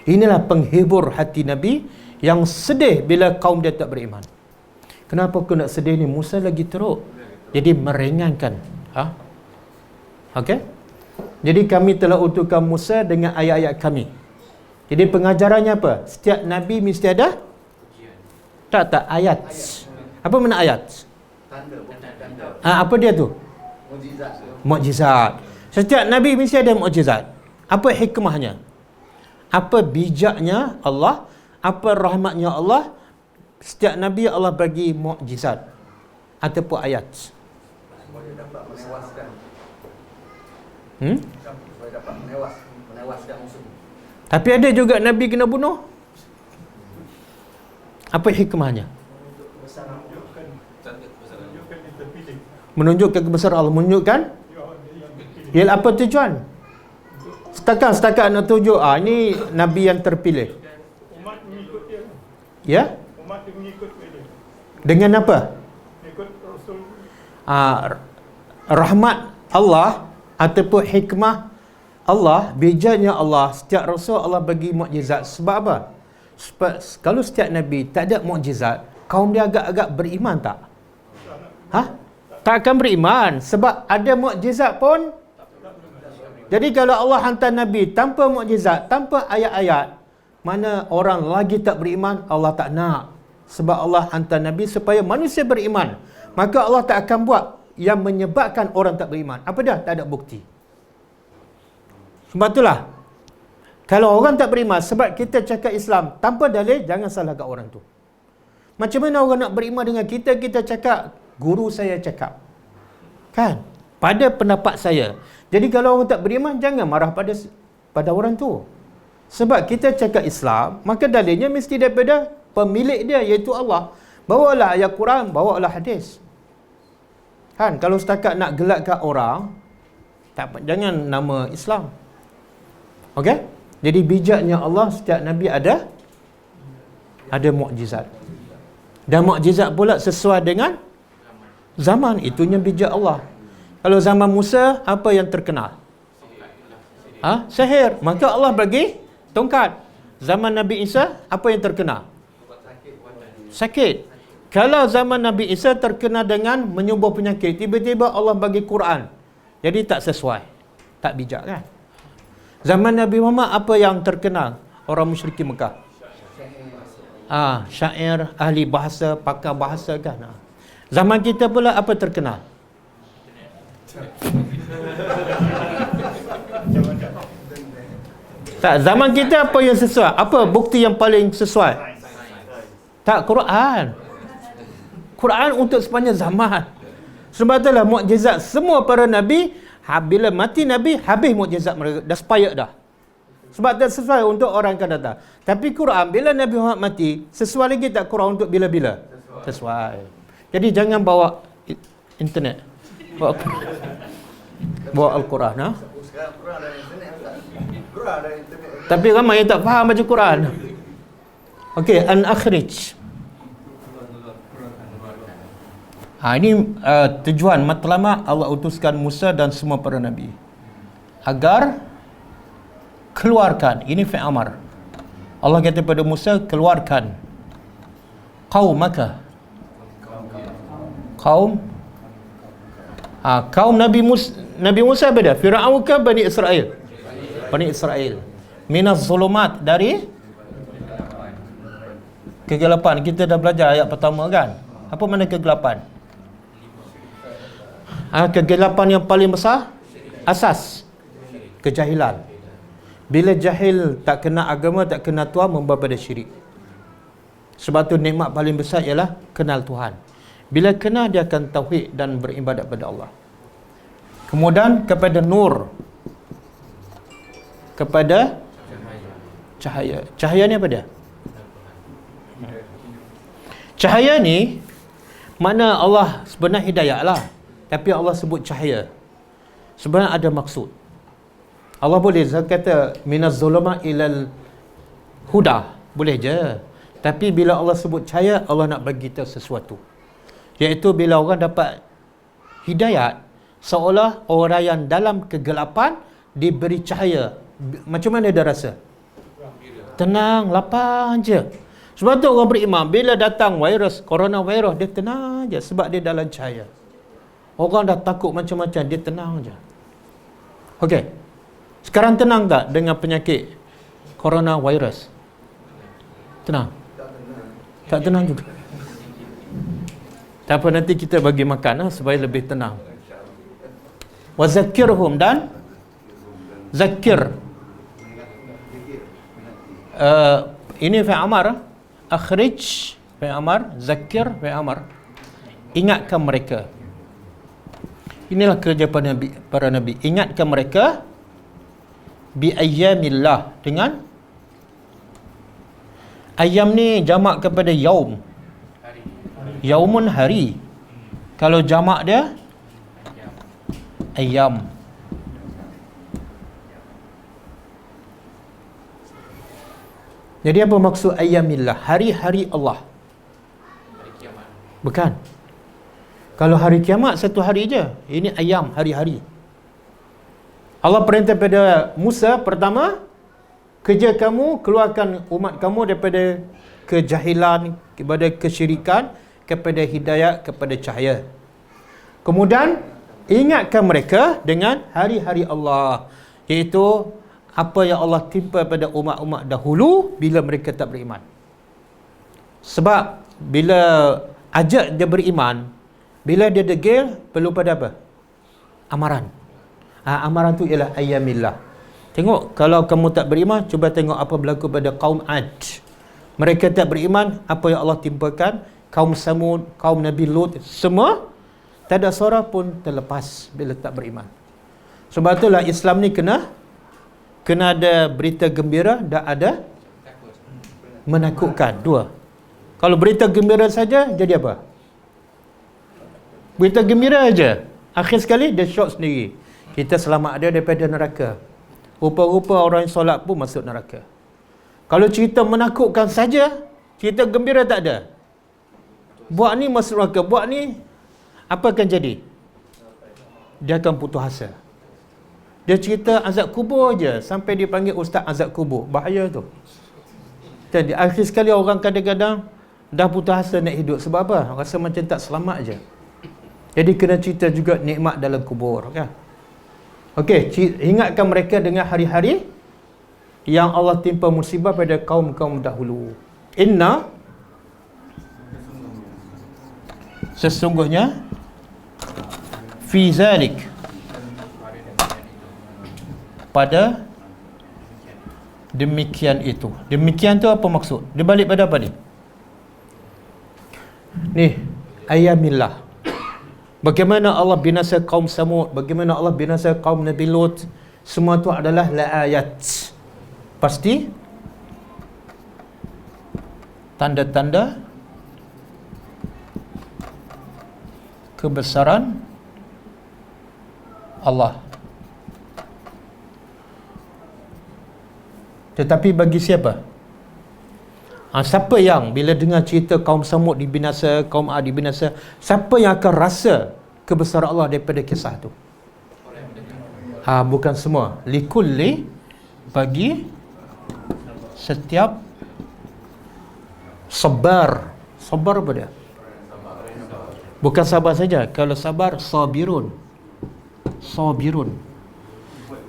Inilah penghibur hati Nabi yang sedih bila kaum dia tak beriman. Kenapa aku nak sedih ni? Musa lagi teruk. Jadi meringankan. Okey? Jadi kami telah utuhkan Musa dengan ayat-ayat kami. Jadi pengajarannya apa? Setiap Nabi mesti ada tak ayat. Apa makna ayat? Tanda. Apa dia tu? Mukjizat. Setiap Nabi mesti ada mukjizat. Apa hikmahnya? Apa bijaknya Allah? Apa rahmatnya Allah? Setiap Nabi Allah bagi mukjizat ataupun ayat. Supaya dapat menewaskan. Supaya dapat menewaskan musuh. Tapi ada juga Nabi kena bunuh. Apa hikmahnya? Menunjukkan kebesaran Allah. Menunjukkan? Ialah apa tujuan? Setakat nak tunjuk, ini Nabi yang terpilih. Umat mengikut dia. Ya? Umat mengikut dia. Dengan apa? Ikut Rasul. Rahmat Allah ataupun hikmah Allah, bijaknya Allah, setiap Rasul Allah bagi mukjizat. Sebab apa? Sebab kalau setiap Nabi tak ada mukjizat, kaum dia agak-agak beriman tak? Tak akan beriman. Sebab ada mukjizat pun. Jadi kalau Allah hantar Nabi tanpa mukjizat, tanpa ayat-ayat, mana orang lagi tak beriman, Allah tak nak. Sebab Allah hantar Nabi supaya manusia beriman. Maka Allah tak akan buat yang menyebabkan orang tak beriman. Apa dia? Tak ada bukti. Sebab itulah, kalau orang tak beriman, sebab kita cakap Islam tanpa dalil, jangan salahkan orang tu. Macam mana orang nak beriman dengan kita? Kita cakap, guru saya cakap. Kan? Pada pendapat saya. Jadi kalau orang tak beriman, jangan marah pada orang tu. Sebab kita cakap Islam, maka dalilnya mesti daripada pemilik dia, iaitu Allah. Bawalah ayat Quran, bawalah hadis. Kan? Kalau setakat nak gelakkan orang, jangan nama Islam. Okey? Jadi bijaknya Allah, setiap Nabi ada mukjizat. Dan mukjizat pula sesuai dengan zaman. Itunya bijak Allah. Kalau zaman Musa, apa yang terkenal? Sihir. Maka Allah bagi tongkat. Zaman Nabi Isa, apa yang terkenal? Sakit. Kalau zaman Nabi Isa terkenal dengan menyembuh penyakit, tiba-tiba Allah bagi Quran. Jadi tak sesuai. Tak bijak kan? Zaman Nabi Muhammad apa yang terkenal? Orang musyrikin Mekah. Syair, ahli bahasa, pakar bahasa kan. Zaman kita pula apa terkenal? Tak, zaman kita apa yang sesuai? Apa bukti yang paling sesuai? Tak, Quran. Quran untuk sepanjang zaman. Sebab itulah mukjizat semua para Nabi, bila mati Nabi, habis mukjizat mereka. Dah sepayak dah. Sebab tak sesuai untuk orang akan datang. Tapi Quran bila Nabi Muhammad mati, sesuai lagi tak Quran untuk bila-bila? Sesuai. Jadi jangan bawa internet. Bawa Al-Quran, ha? Sekarang Quran ada internet Ustaz. Quran ada internet. Tapi ramai yang tak faham baca Quran. Okey, an akhrij. Ini tujuan matlamat Allah utuskan Musa dan semua para nabi agar keluarkan. Ini fi'il amar. Allah kata pada Musa, keluarkan qaumaka. Kaum Nabi Musa beda. Fir'aun ke Bani Israel? Bani Israel. Minaz zulumat, dari kegelapan. Kita dah belajar ayat pertama kan? Apa makna kegelapan? Kegelapan yang paling besar, asas kejahilan. Bila jahil, tak kena agama, tak kena Tuhan, membawa pada syirik. Sebab tu nikmat paling besar ialah kenal Tuhan. Bila kenal, dia akan tauhid dan beribadat pada Allah. Kemudian kepada nur, kepada cahaya. Cahaya ni apa dia? Cahaya ni makna Allah sebenarnya hidayah lah, tapi Allah sebut cahaya. Sebenarnya ada maksud. Allah boleh kata minaz zuluma ilal huda, boleh je. Tapi bila Allah sebut cahaya, Allah nak bagi kita sesuatu. Iaitu bila orang dapat hidayat, seolah orang yang dalam kegelapan diberi cahaya. Macam mana dia rasa? Tenang, lapang je. Sebab tu orang beriman, bila datang virus, coronavirus, dia tenang je sebab dia dalam cahaya. Orang dah takut macam-macam, dia tenang je. Okey. Sekarang tenang tak dengan penyakit coronavirus? Tenang? Tak tenang juga. Tak apa, nanti kita bagi makan supaya lebih tenang. Wa zakirhum, dan zakir. Ini fi'il amar. Akhrij fi'il amar, zakir fi'il amar. Ingatkan mereka. Inilah kerja para nabi. Ingatkan mereka bi ayyamillah, dengan ayam ni jamak kepada yaum. Yaumun, hari. Kalau jamak dia ayam. Jadi apa maksud ayyamillah? Hari-hari Allah. Bukan. Kalau hari kiamat satu hari je. Ini ayam, hari-hari. Allah perintah pada Musa, pertama, kerja kamu, keluarkan umat kamu daripada kejahilan, kepada kesyirikan, kepada hidayah, kepada cahaya. Kemudian ingatkan mereka dengan hari-hari Allah, iaitu apa yang Allah timpa pada umat-umat dahulu bila mereka tak beriman. Sebab bila ajak dia beriman, bila dia degil, perlu pada apa? Amaran. Amaran tu ialah ayyamillah. Tengok, kalau kamu tak beriman, cuba tengok apa berlaku pada kaum Ad. Mereka tak beriman, apa yang Allah timpakan. Kaum Samud, kaum Nabi Lut, semua tak ada seorang pun terlepas bila tak beriman. Sebab itulah Islam ni kena ada berita gembira dan ada menakutkan. Dua. Kalau berita gembira saja, jadi apa? Berita gembira aja, akhir sekali dia syok sendiri. Kita selamat dia daripada neraka. Rupa-rupa orang yang solat pun masuk neraka. Kalau cerita menakutkan saja, cerita gembira tak ada. Buat ni masuk neraka, buat ni, apa akan jadi? Dia akan putus asa. Dia cerita azab kubur je, sampai dia panggil ustaz azab kubur. Bahaya tu. Jadi akhir sekali orang kadang-kadang dah putus asa nak hidup. Sebab apa? Rasa macam tak selamat je. Jadi kena cerita juga nikmat dalam kubur, kan? Okey, ingatkan mereka dengan hari-hari yang Allah timpa musibah pada kaum-kaum dahulu. Inna, sesungguhnya, fi zalik, pada demikian itu. Demikian tu apa maksud? Dia balik pada apa ni? Ni, ayyamillah. Bagaimana Allah binasa kaum Samud, bagaimana Allah binasa kaum Nabi Lut, semua tu adalah la ayat. pasti tanda-tanda kebesaran Allah. Tetapi bagi siapa? Siapa yang bila dengar cerita kaum Samud dibinasa, kaum Ad dibinasa, siapa yang akan rasa kebesaran Allah daripada kisah tu? Bukan semua. Likulli, bagi setiap sabar. Sabar apa dia? Bukan sabar saja. Kalau sabar, sabirun. Sabirun.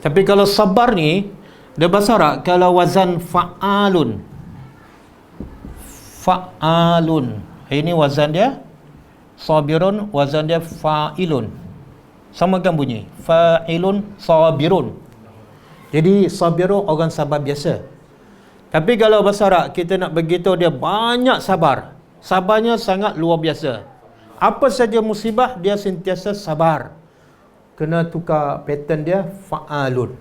Tapi kalau sabar ni, dia bahasa Arab, kalau wazan fa'alun. Fa'alun. Ini wazan dia sabirun, wazan dia fa'ilun. Samakan bunyi. Fa'ilun, sabirun. Jadi sabirun orang sabar biasa. Tapi kalau bahasa Arab kita nak beritahu dia banyak sabar. Sabarnya sangat luar biasa. Apa saja musibah dia sentiasa sabar. Kena tukar pattern dia fa'alun.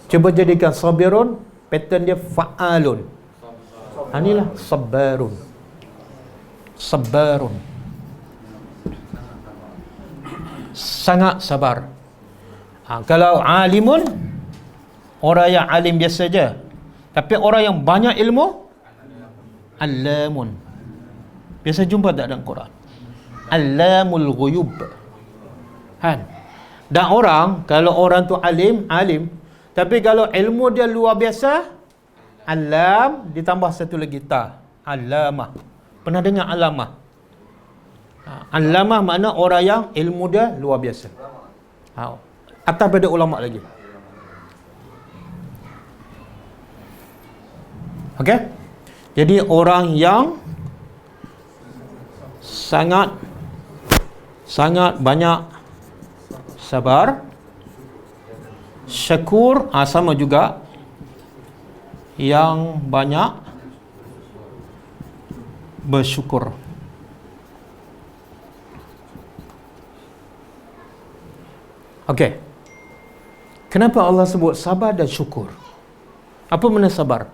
Cuba jadikan sabirun, pattern dia fa'alun. Inilah sabarun. Sabarun. Sangat sabar. Kalau alimun, orang yang alim biasa je. Tapi orang yang banyak ilmu, allamun. Biasa jumpa tak dalam Quran? Allamul ghuyub. Kan? Dan orang, kalau orang tu alim, alim. Tapi kalau ilmu dia luar biasa, alam ditambah satu lagi ta. Alamah. Pernah dengar alamah? Alamah makna orang yang ilmu dia luar biasa. Atas pada ulama lagi. Okey? Jadi orang yang sangat banyak sabar, syakur, sama juga yang banyak bersyukur. Okey. Kenapa Allah sebut sabar dan syukur? Apa makna sabar?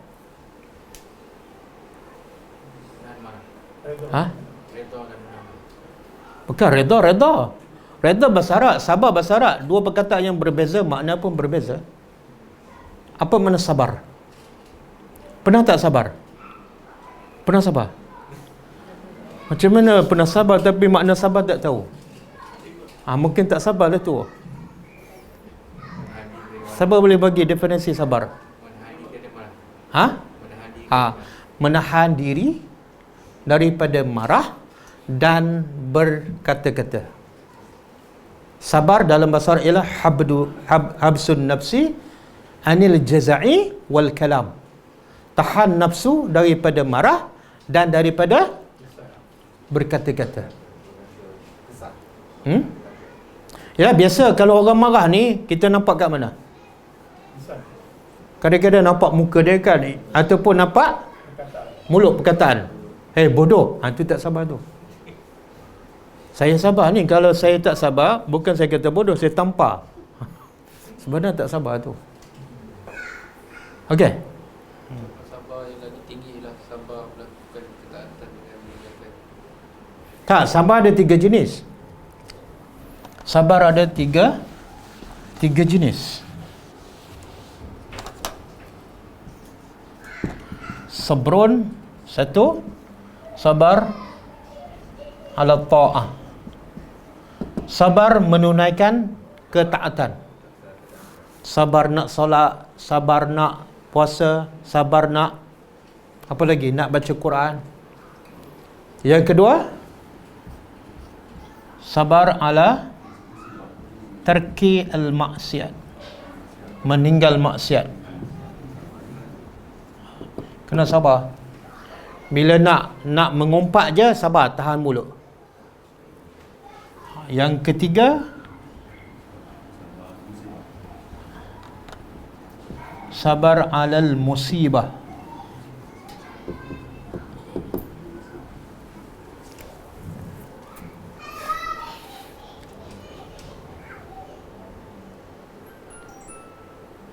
Bukan reda. Reda bahasa Arab, sabar bahasa Arab. Dua perkataan yang berbeza, makna pun berbeza. Apa makna sabar? Pernah tak sabar? Pernah sabar? Macam mana pernah sabar tapi makna sabar tak tahu? Mungkin tak sabar lah tu. Sabar boleh bagi definisi sabar. Menahan diri daripada marah dan berkata-kata. Sabar dalam bahasa Arab ialah habsun nafsi anil jaza'i wal kalam. Tahan nafsu daripada marah dan daripada berkata-kata. Ya, biasa kalau orang marah ni kita nampak kat mana? Kadang-kadang nampak muka dia kan, ataupun nampak mulut perkataan. Bodoh. Itu tak sabar tu. Saya sabar ni. Kalau saya tak sabar, bukan saya kata bodoh, saya tampar. Sebenarnya tak sabar tu. Okey. Sabar yang lagi tinggi lah sabar melakukan ketaatan dengan meninggalkan. Tak, sabar ada 3 jenis. Sabar ada tiga jenis. Sabrun satu, sabar ala ta'ah. Sabar menunaikan ketaatan. Sabar nak solat, sabar nak puasa, sabar nak apa lagi? Nak baca Quran. Yang kedua, sabar ala tarki al-maksiat. Meninggal maksiat. Kena sabar. Bila nak mengumpat je, sabar, tahan mulut. Yang ketiga, sabar alal musibah.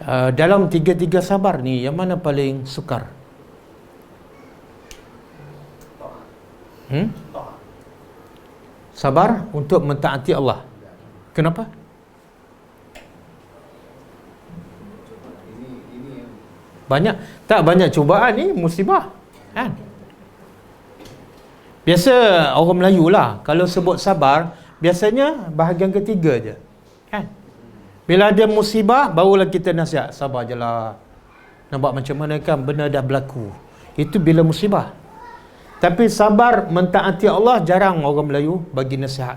Dalam tiga-tiga sabar ni, yang mana paling sukar? Sabar untuk mentaati Allah. Kenapa? Banyak cubaan ni musibah, kan? Biasa orang Melayu lah, kalau sebut sabar, biasanya bahagian ketiga je, kan? Bila ada musibah, barulah kita nasihat, sabar je lah. Nampak macam mana kan, benda dah berlaku. Itu bila musibah. Tapi sabar mentaati Allah, jarang orang Melayu bagi nasihat.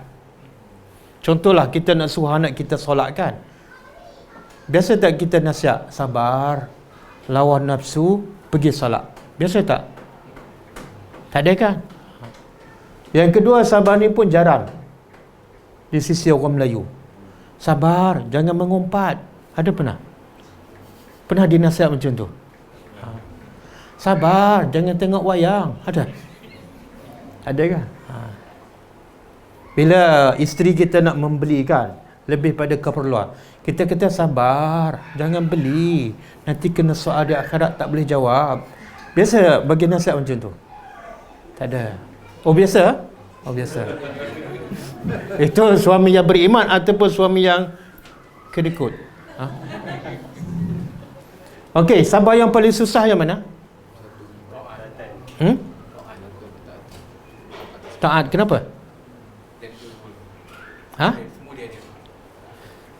Contohlah, kita nak suruh anak kita solat, kan? Biasa tak kita nasihat, sabar, lawan nafsu, pergi solat. Biasa tak? Tak ada, kan? Yang kedua, sabar ni pun jarang di sisi orang Melayu. Sabar, jangan mengumpat. Ada pernah? Pernah dinasihat macam tu? Sabar, jangan tengok wayang. Ada? Ada kan? Bila isteri kita nak membeli, kan, lebih pada keperluan, kita kata sabar, jangan beli, nanti kena soal di akhirat tak boleh jawab. Biasa bagi nasihat macam tu? Tak ada. Oh biasa? Oh biasa. Itu suami yang beriman ataupun suami yang kedekut? Okey, sabar yang paling susah yang mana? Taat. Kenapa?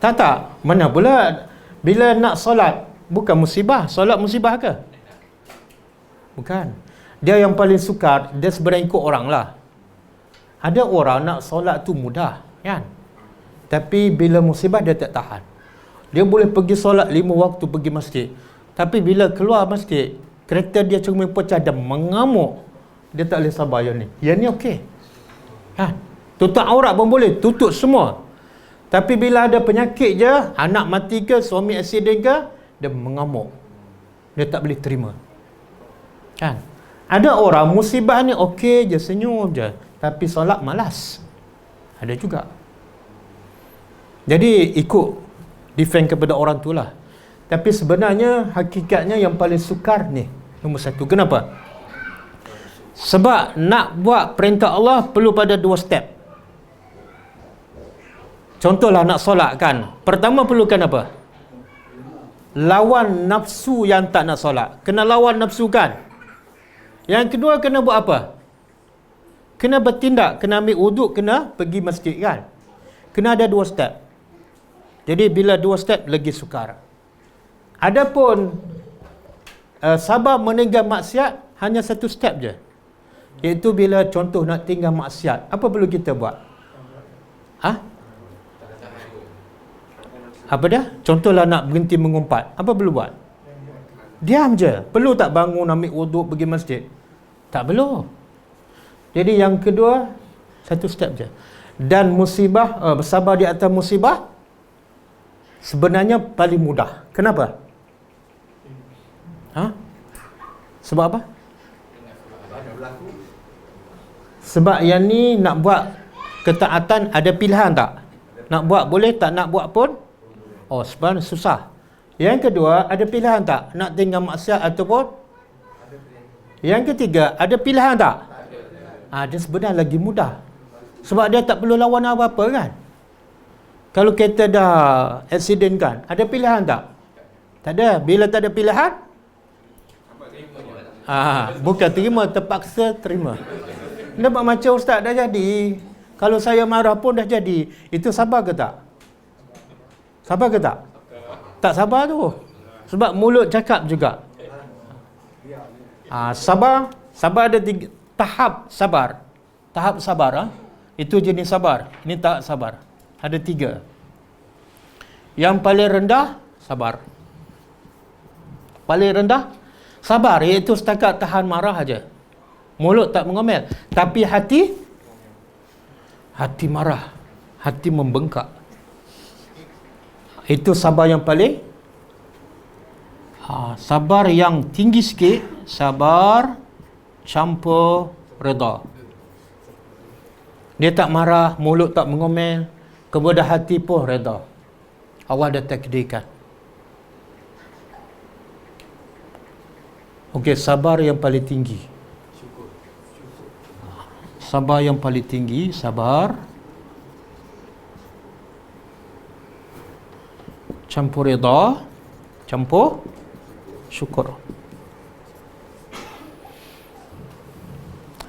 Tak. Mana pula bila nak solat, bukan musibah. Solat musibah ke? Bukan. Dia yang paling sukar, dia sebenarnya ikut orang lah. Ada orang nak solat tu mudah, kan? Tapi bila musibah dia tak tahan. Dia boleh pergi solat 5 waktu pergi masjid. Tapi bila keluar masjid, kereta dia cuma pecah dan mengamuk. Dia tak boleh sabar yang ni. Yang ni okey. Kan? Tutup aurat pun boleh, tutup semua. Tapi bila ada penyakit je, anak mati ke, suami aksiden ke, dia mengamuk. Dia tak boleh terima. Kan? Ada orang musibah ni okey je, senyum je. Tapi solat malas. Ada juga. Jadi ikut defend kepada orang tu lah. Tapi sebenarnya hakikatnya yang paling sukar ni nombor 1. Kenapa? Sebab nak buat perintah Allah perlu pada 2 step. Contohlah nak solat, kan, pertama perlukan apa? Lawan nafsu yang tak nak solat. Kena lawan nafsu, kan? Yang kedua kena buat apa? Kena bertindak, kena ambil wuduk, kena pergi masjid, kan? Kena ada 2 step. Jadi bila 2 step lagi sukar. Adapun sabar meninggal maksiat hanya 1 step je. Iaitu bila contoh nak tinggal maksiat, apa perlu kita buat? Apa dia? Contohlah nak berhenti mengumpat, apa perlu buat? Diam je. Perlu tak bangun ambil wuduk pergi masjid? Tak perlu. Jadi yang kedua 1 step je. Dan musibah, bersabar di atas musibah sebenarnya paling mudah. Kenapa? Sebab apa? Sebab yang ni nak buat ketaatan ada pilihan tak? Nak buat boleh, tak nak buat pun sebenarnya susah. Yang kedua, ada pilihan tak? Nak tinggal maksiat ataupun? Yang ketiga, ada pilihan tak? Dia sebenarnya lagi mudah. Sebab dia tak perlu lawan apa-apa, kan? Kalau kereta dah aksiden, kan, ada pilihan tak? Tak ada. Bila tak ada pilihan, bukan terima, terpaksa terima. Nampak macam ustaz dah jadi. Kalau saya marah pun dah jadi. Itu sabar ke tak? Sabar ke tak? Tak sabar tu. Sebab mulut cakap juga. Sabar ada 3 tahap sabar. Tahap sabar, itu jenis sabar. Ini tahap sabar. Ada 3. Yang paling rendah sabar. Paling rendah sabar, iaitu setakat tahan marah aja. Mulut tak mengomel, tapi hati marah, hati membengkak. Itu sabar yang paling sabar yang tinggi sikit, sabar campur redha. Dia tak marah, mulut tak mengomel, kepada hati pun redha. Allah dah takdirkan. Okey, sabar yang paling tinggi. Sabar yang paling tinggi, sabar. Campur rida, campur syukur.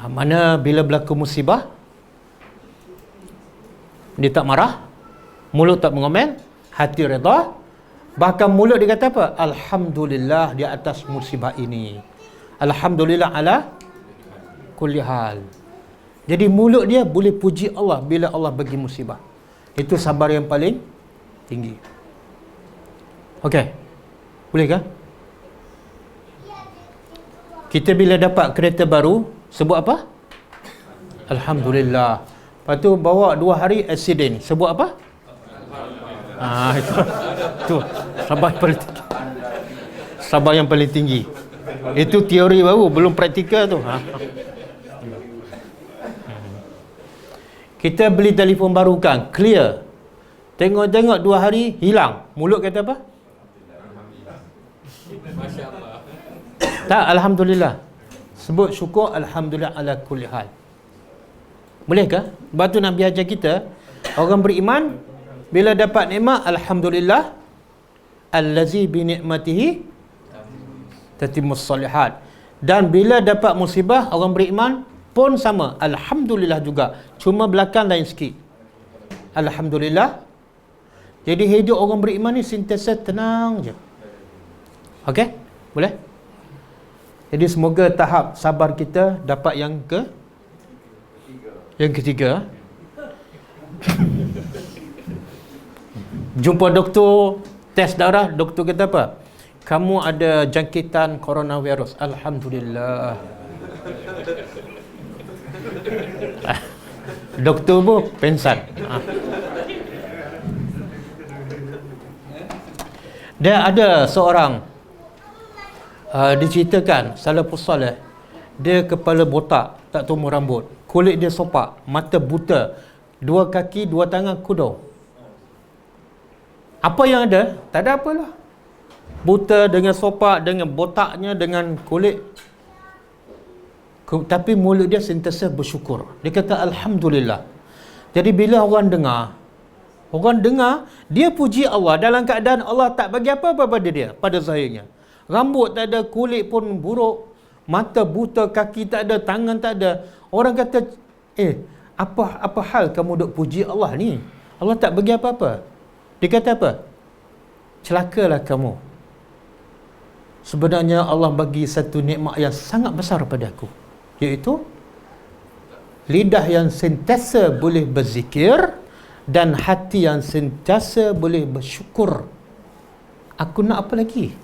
Mana bila berlaku musibah, dia tak marah, mulut tak mengomel, hati reda. Bahkan mulut dia kata apa? Alhamdulillah di atas musibah ini. Alhamdulillah ala kulli hal. Jadi mulut dia boleh puji Allah bila Allah bagi musibah. Itu sabar yang paling tinggi. Okey. Boleh ke? Kita bila dapat kereta baru, sebut apa? Alhamdulillah. Lepas tu bawa 2 hari accident, sebut apa? Itu sabar yang paling tinggi. Sabar yang paling tinggi. Itu teori baru, belum praktikal tu. Kita beli telefon baru kan, clear. Tengok-tengok 2 hari hilang. Mulut kata apa? Masya-Allah. Tak, alhamdulillah. Sebut syukur alhamdulillah ala kulli hal. Boleh ke? Sebab tu Nabi ajar kita, orang beriman bila dapat nikmat, alhamdulillah allazi bi ni'matihi tatimmus solihat. Dan bila dapat musibah, orang beriman pun sama, alhamdulillah juga, cuma belakang lain sikit. Alhamdulillah. Jadi hidup orang beriman ni sentiasa tenang je. Okey? Boleh? Jadi semoga tahap sabar kita dapat yang ketiga. Jumpa doktor, test darah, doktor kata apa? Kamu ada jangkitan coronavirus. Alhamdulillah. Doktor pun pensan. Dia ada seorang diceritakan salafus salih, dia kepala botak, tak tumbuh rambut, kulit dia sopak, mata buta, 2 kaki 2 tangan kudo. Apa yang ada? Tak ada apalah. Buta dengan sopak, dengan botaknya, dengan kulit. Tapi mulut dia sentiasa bersyukur. Dia kata alhamdulillah. Jadi bila orang dengar dia puji Allah dalam keadaan Allah tak bagi apa-apa pada dia, pada zahirnya. Rambut tak ada, kulit pun buruk, mata buta, kaki tak ada, tangan tak ada. Orang kata, apa hal kamu duk puji Allah ni? Allah tak bagi apa-apa. Dia kata apa? Celakalah kamu. Sebenarnya Allah bagi satu nikmat yang sangat besar pada aku, iaitu lidah yang sentiasa boleh berzikir dan hati yang sentiasa boleh bersyukur. Aku nak apa lagi?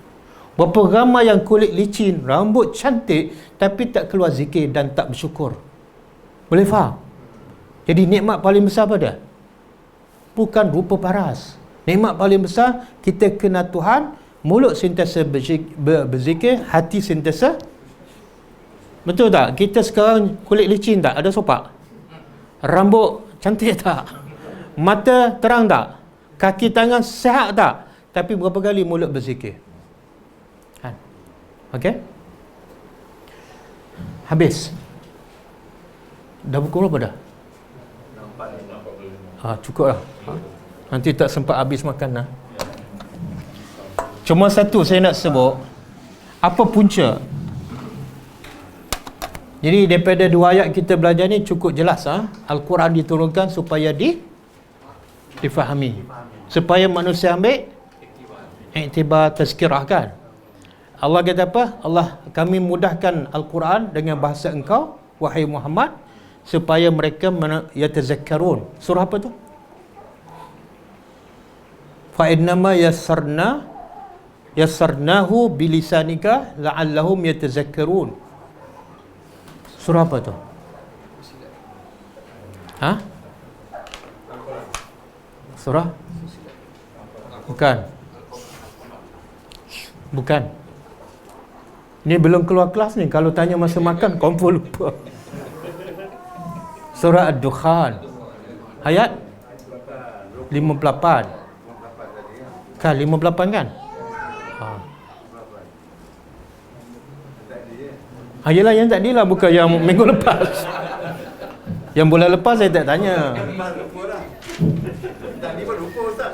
Berapa ramai yang kulit licin, rambut cantik, tapi tak keluar zikir dan tak bersyukur. Boleh faham? Jadi nikmat paling besar pada? Bukan rupa paras. Nikmat paling besar, kita kenal Tuhan, mulut sentiasa berzikir, hati sentiasa. Betul tak? Kita sekarang kulit licin tak? Ada sopak? Rambut cantik tak? Mata terang tak? Kaki tangan sihat tak? Tapi berapa kali mulut berzikir? Okey? Habis. Dah pukul berapa dah? Cukup lah. Nanti tak sempat habis makan lah. Cuma satu saya nak sebut. Apa punca? Jadi daripada 2 ayat kita belajar ni cukup jelas. Al-Quran diturunkan supaya difahami. Supaya manusia ambil iktibar, tazkirah kan. Allah kata apa? Allah, kami mudahkan Al-Quran dengan bahasa engkau, wahai Muhammad, supaya mereka yatazakkarun. Surah apa tu? Fa innama yassarnahu bilisanika la'allahum yatazakkarun. Surah apa tu? Surah? Bukan. Ni belum keluar kelas ni. Kalau tanya masa makan, confirm lupa. Surah Ad-Dukhan. Ayat 58. Kan 58 kan? Yelah yang tadi lah, bukan yang minggu lepas. Yang bulan lepas saya tak tanya. Lupa dah. Tadi pun lupa Ustaz.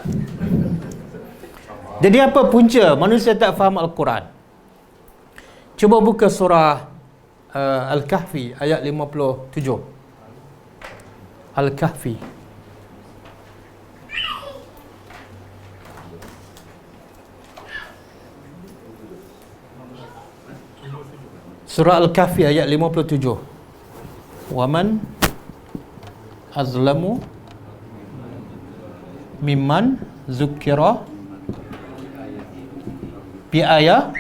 Jadi apa punca manusia tak faham Al-Quran? Cuba buka surah Al-Kahfi ayat 57. Al-Kahfi. Surah Al-Kahfi ayat 57. Waman azlamu mimman zukira bi ayat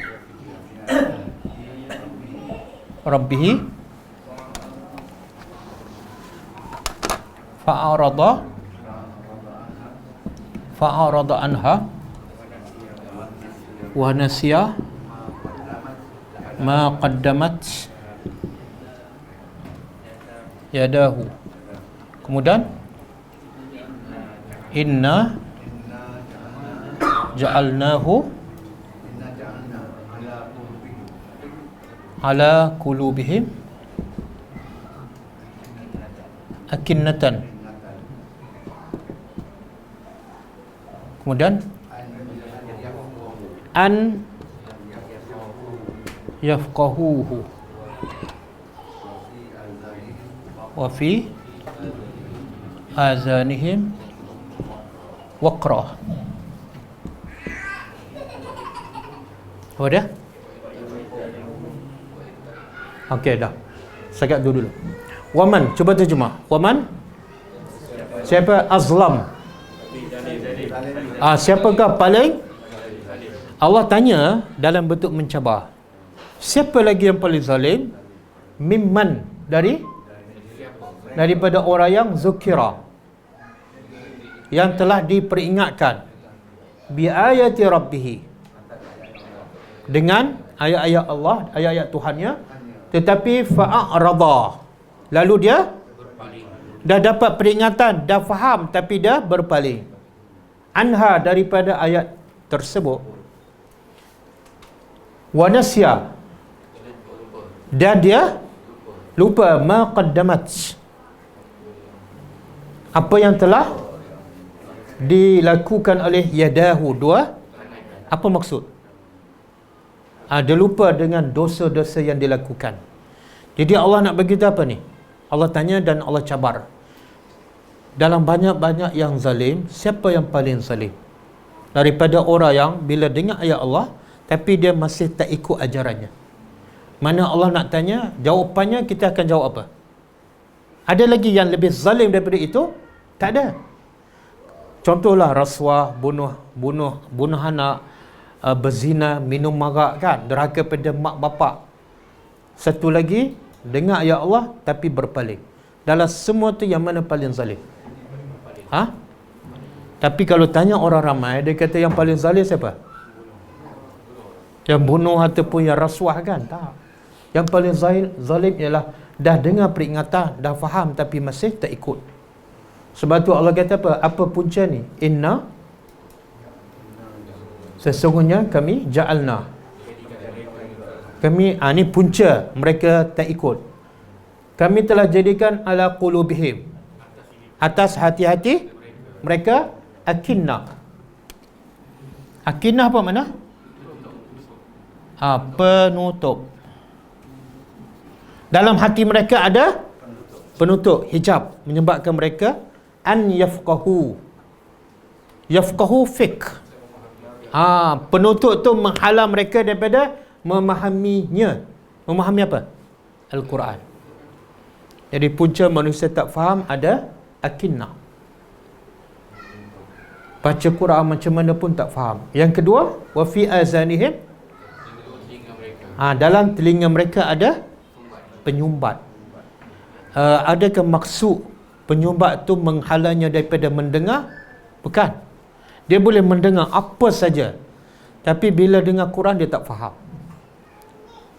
Rabbih fa'arada anha wa nasiya ma qaddamat yadahu. Kemudian inna ja'alnahu ala qulubihim akinnatan. Kemudian an yafqahuhu wa fi azanihim waqra. Oh dah? Okey dah. Sekat dulu. Waman, cuba terjemah. Waman? Siapa? Azlam. Siapakah paling? Allah tanya dalam bentuk mencabar. Siapa lagi yang paling zalim? Mimman, daripada orang yang zukira, yang telah diperingatkan bi ayati rabbih, dengan ayat-ayat Allah, ayat-ayat Tuhannya, tetapi fa'arada, lalu dia dah dapat peringatan, dah faham, tapi dia berpaling anha, daripada ayat tersebut, wa nasya, dan dia lupa ma qaddamat, apa yang telah dilakukan oleh yadahu, dua. Apa maksud? Dia lupa dengan dosa-dosa yang dilakukan. Jadi Allah nak bagi apa ni? Allah tanya dan Allah cabar. Dalam banyak-banyak yang zalim, siapa yang paling zalim? Daripada orang yang bila dengar ayat Allah tapi dia masih tak ikut ajarannya. Mana Allah nak tanya, jawapannya kita akan jawab apa? Ada lagi yang lebih zalim daripada itu? Tak ada. Contohlah rasuah, bunuh anak, berzina, minum marak kan, derhaka pada mak bapak. Satu lagi, dengar ayat Allah tapi berpaling. Dalam semua tu yang mana paling zalim? Tapi kalau tanya orang ramai, dia kata yang paling zalim siapa? Yang bunuh ataupun yang rasuah kan? Tak. Yang paling zalim ialah dah dengar peringatan, dah faham tapi masih tak ikut. Sebab tu Allah kata apa? Apa punca ni? Inna, sesungguhnya kami ja'alna. Kami, ni punca mereka tak ikut. Kami telah jadikan ala qulubihim, atas hati-hati mereka, akinnah. Akinnah apa makna? Penutup. Dalam hati mereka ada penutup, hijab, menyebabkan mereka an yafqahu. Yafqahu fiqh. Penutup tu menghalang mereka daripada memahaminya. Memahami apa? Al-Quran. Jadi punca manusia tak faham ada akinnah. Baca Quran macam mana pun tak faham. Yang kedua, wa fi azanihim, dalam telinga mereka ada penyumbat. Adakah maksud penyumbat tu menghalangnya daripada mendengar? Bukan. Dia boleh mendengar apa saja, tapi bila dengar Quran dia tak faham.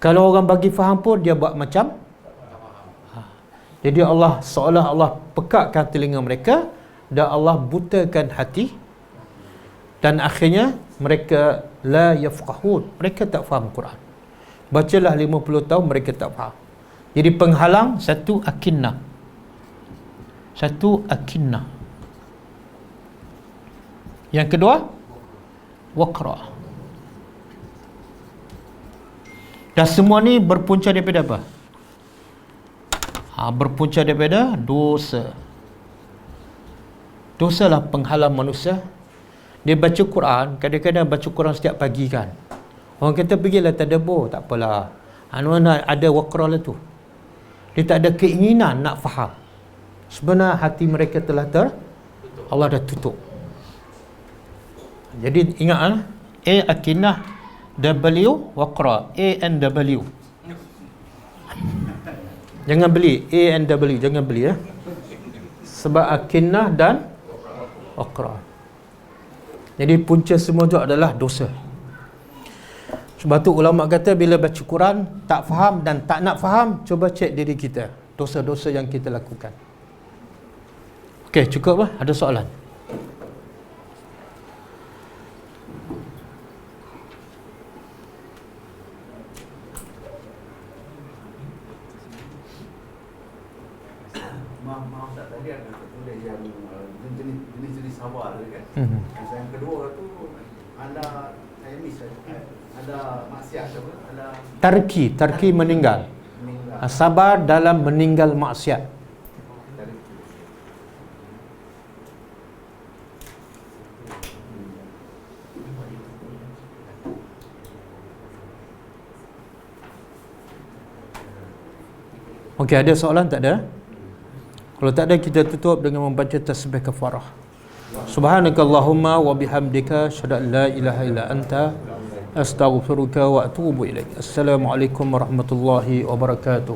Kalau orang bagi faham pun dia buat macam. Jadi Allah seolah Allah pekakkan telinga mereka dan Allah butakan hati, dan akhirnya mereka la yafqahun, mereka tak faham Quran. bacalah 50 tahun mereka tak faham. Jadi penghalang satu akinnah. Yang kedua waqra. Dan semua ni berpunca daripada apa? Berpunca daripada dosa. Dosa lah penghalang manusia. Dia baca Quran, kadang-kadang baca Quran setiap pagi kan. Orang kata pergilah tadabbur, tak apalah. Ada waqra lah tu. Dia tak ada keinginan nak faham. Sebenarnya hati mereka telah Allah dah tutup. Jadi ingat A akinah, W waqra, ANW. Jangan beli ANW, jangan beli ya. Sebab akinah dan waqra. Jadi punca semua tu adalah dosa. Sebab tu ulama kata bila baca Quran tak faham dan tak nak faham, cuba cek diri kita, dosa-dosa yang kita lakukan. Okey, cukup lah? Ada soalan? Maaf tak, tadi ada tulis yang jenis-jenis sabar kan. Yang kedua tu ada saya miss ada maksiat apa? Ada Tarki meninggal. Sabar dalam meninggal maksiat. Okey, ada soalan tak ada? Kalau tak ada, kita tutup dengan membaca tasbih kafarah. Subhanakallahumma wa bihamdika asyhadu an la ilaha illa anta astaghfiruka wa atubu ilaik. Assalamualaikum warahmatullahi wabarakatuh.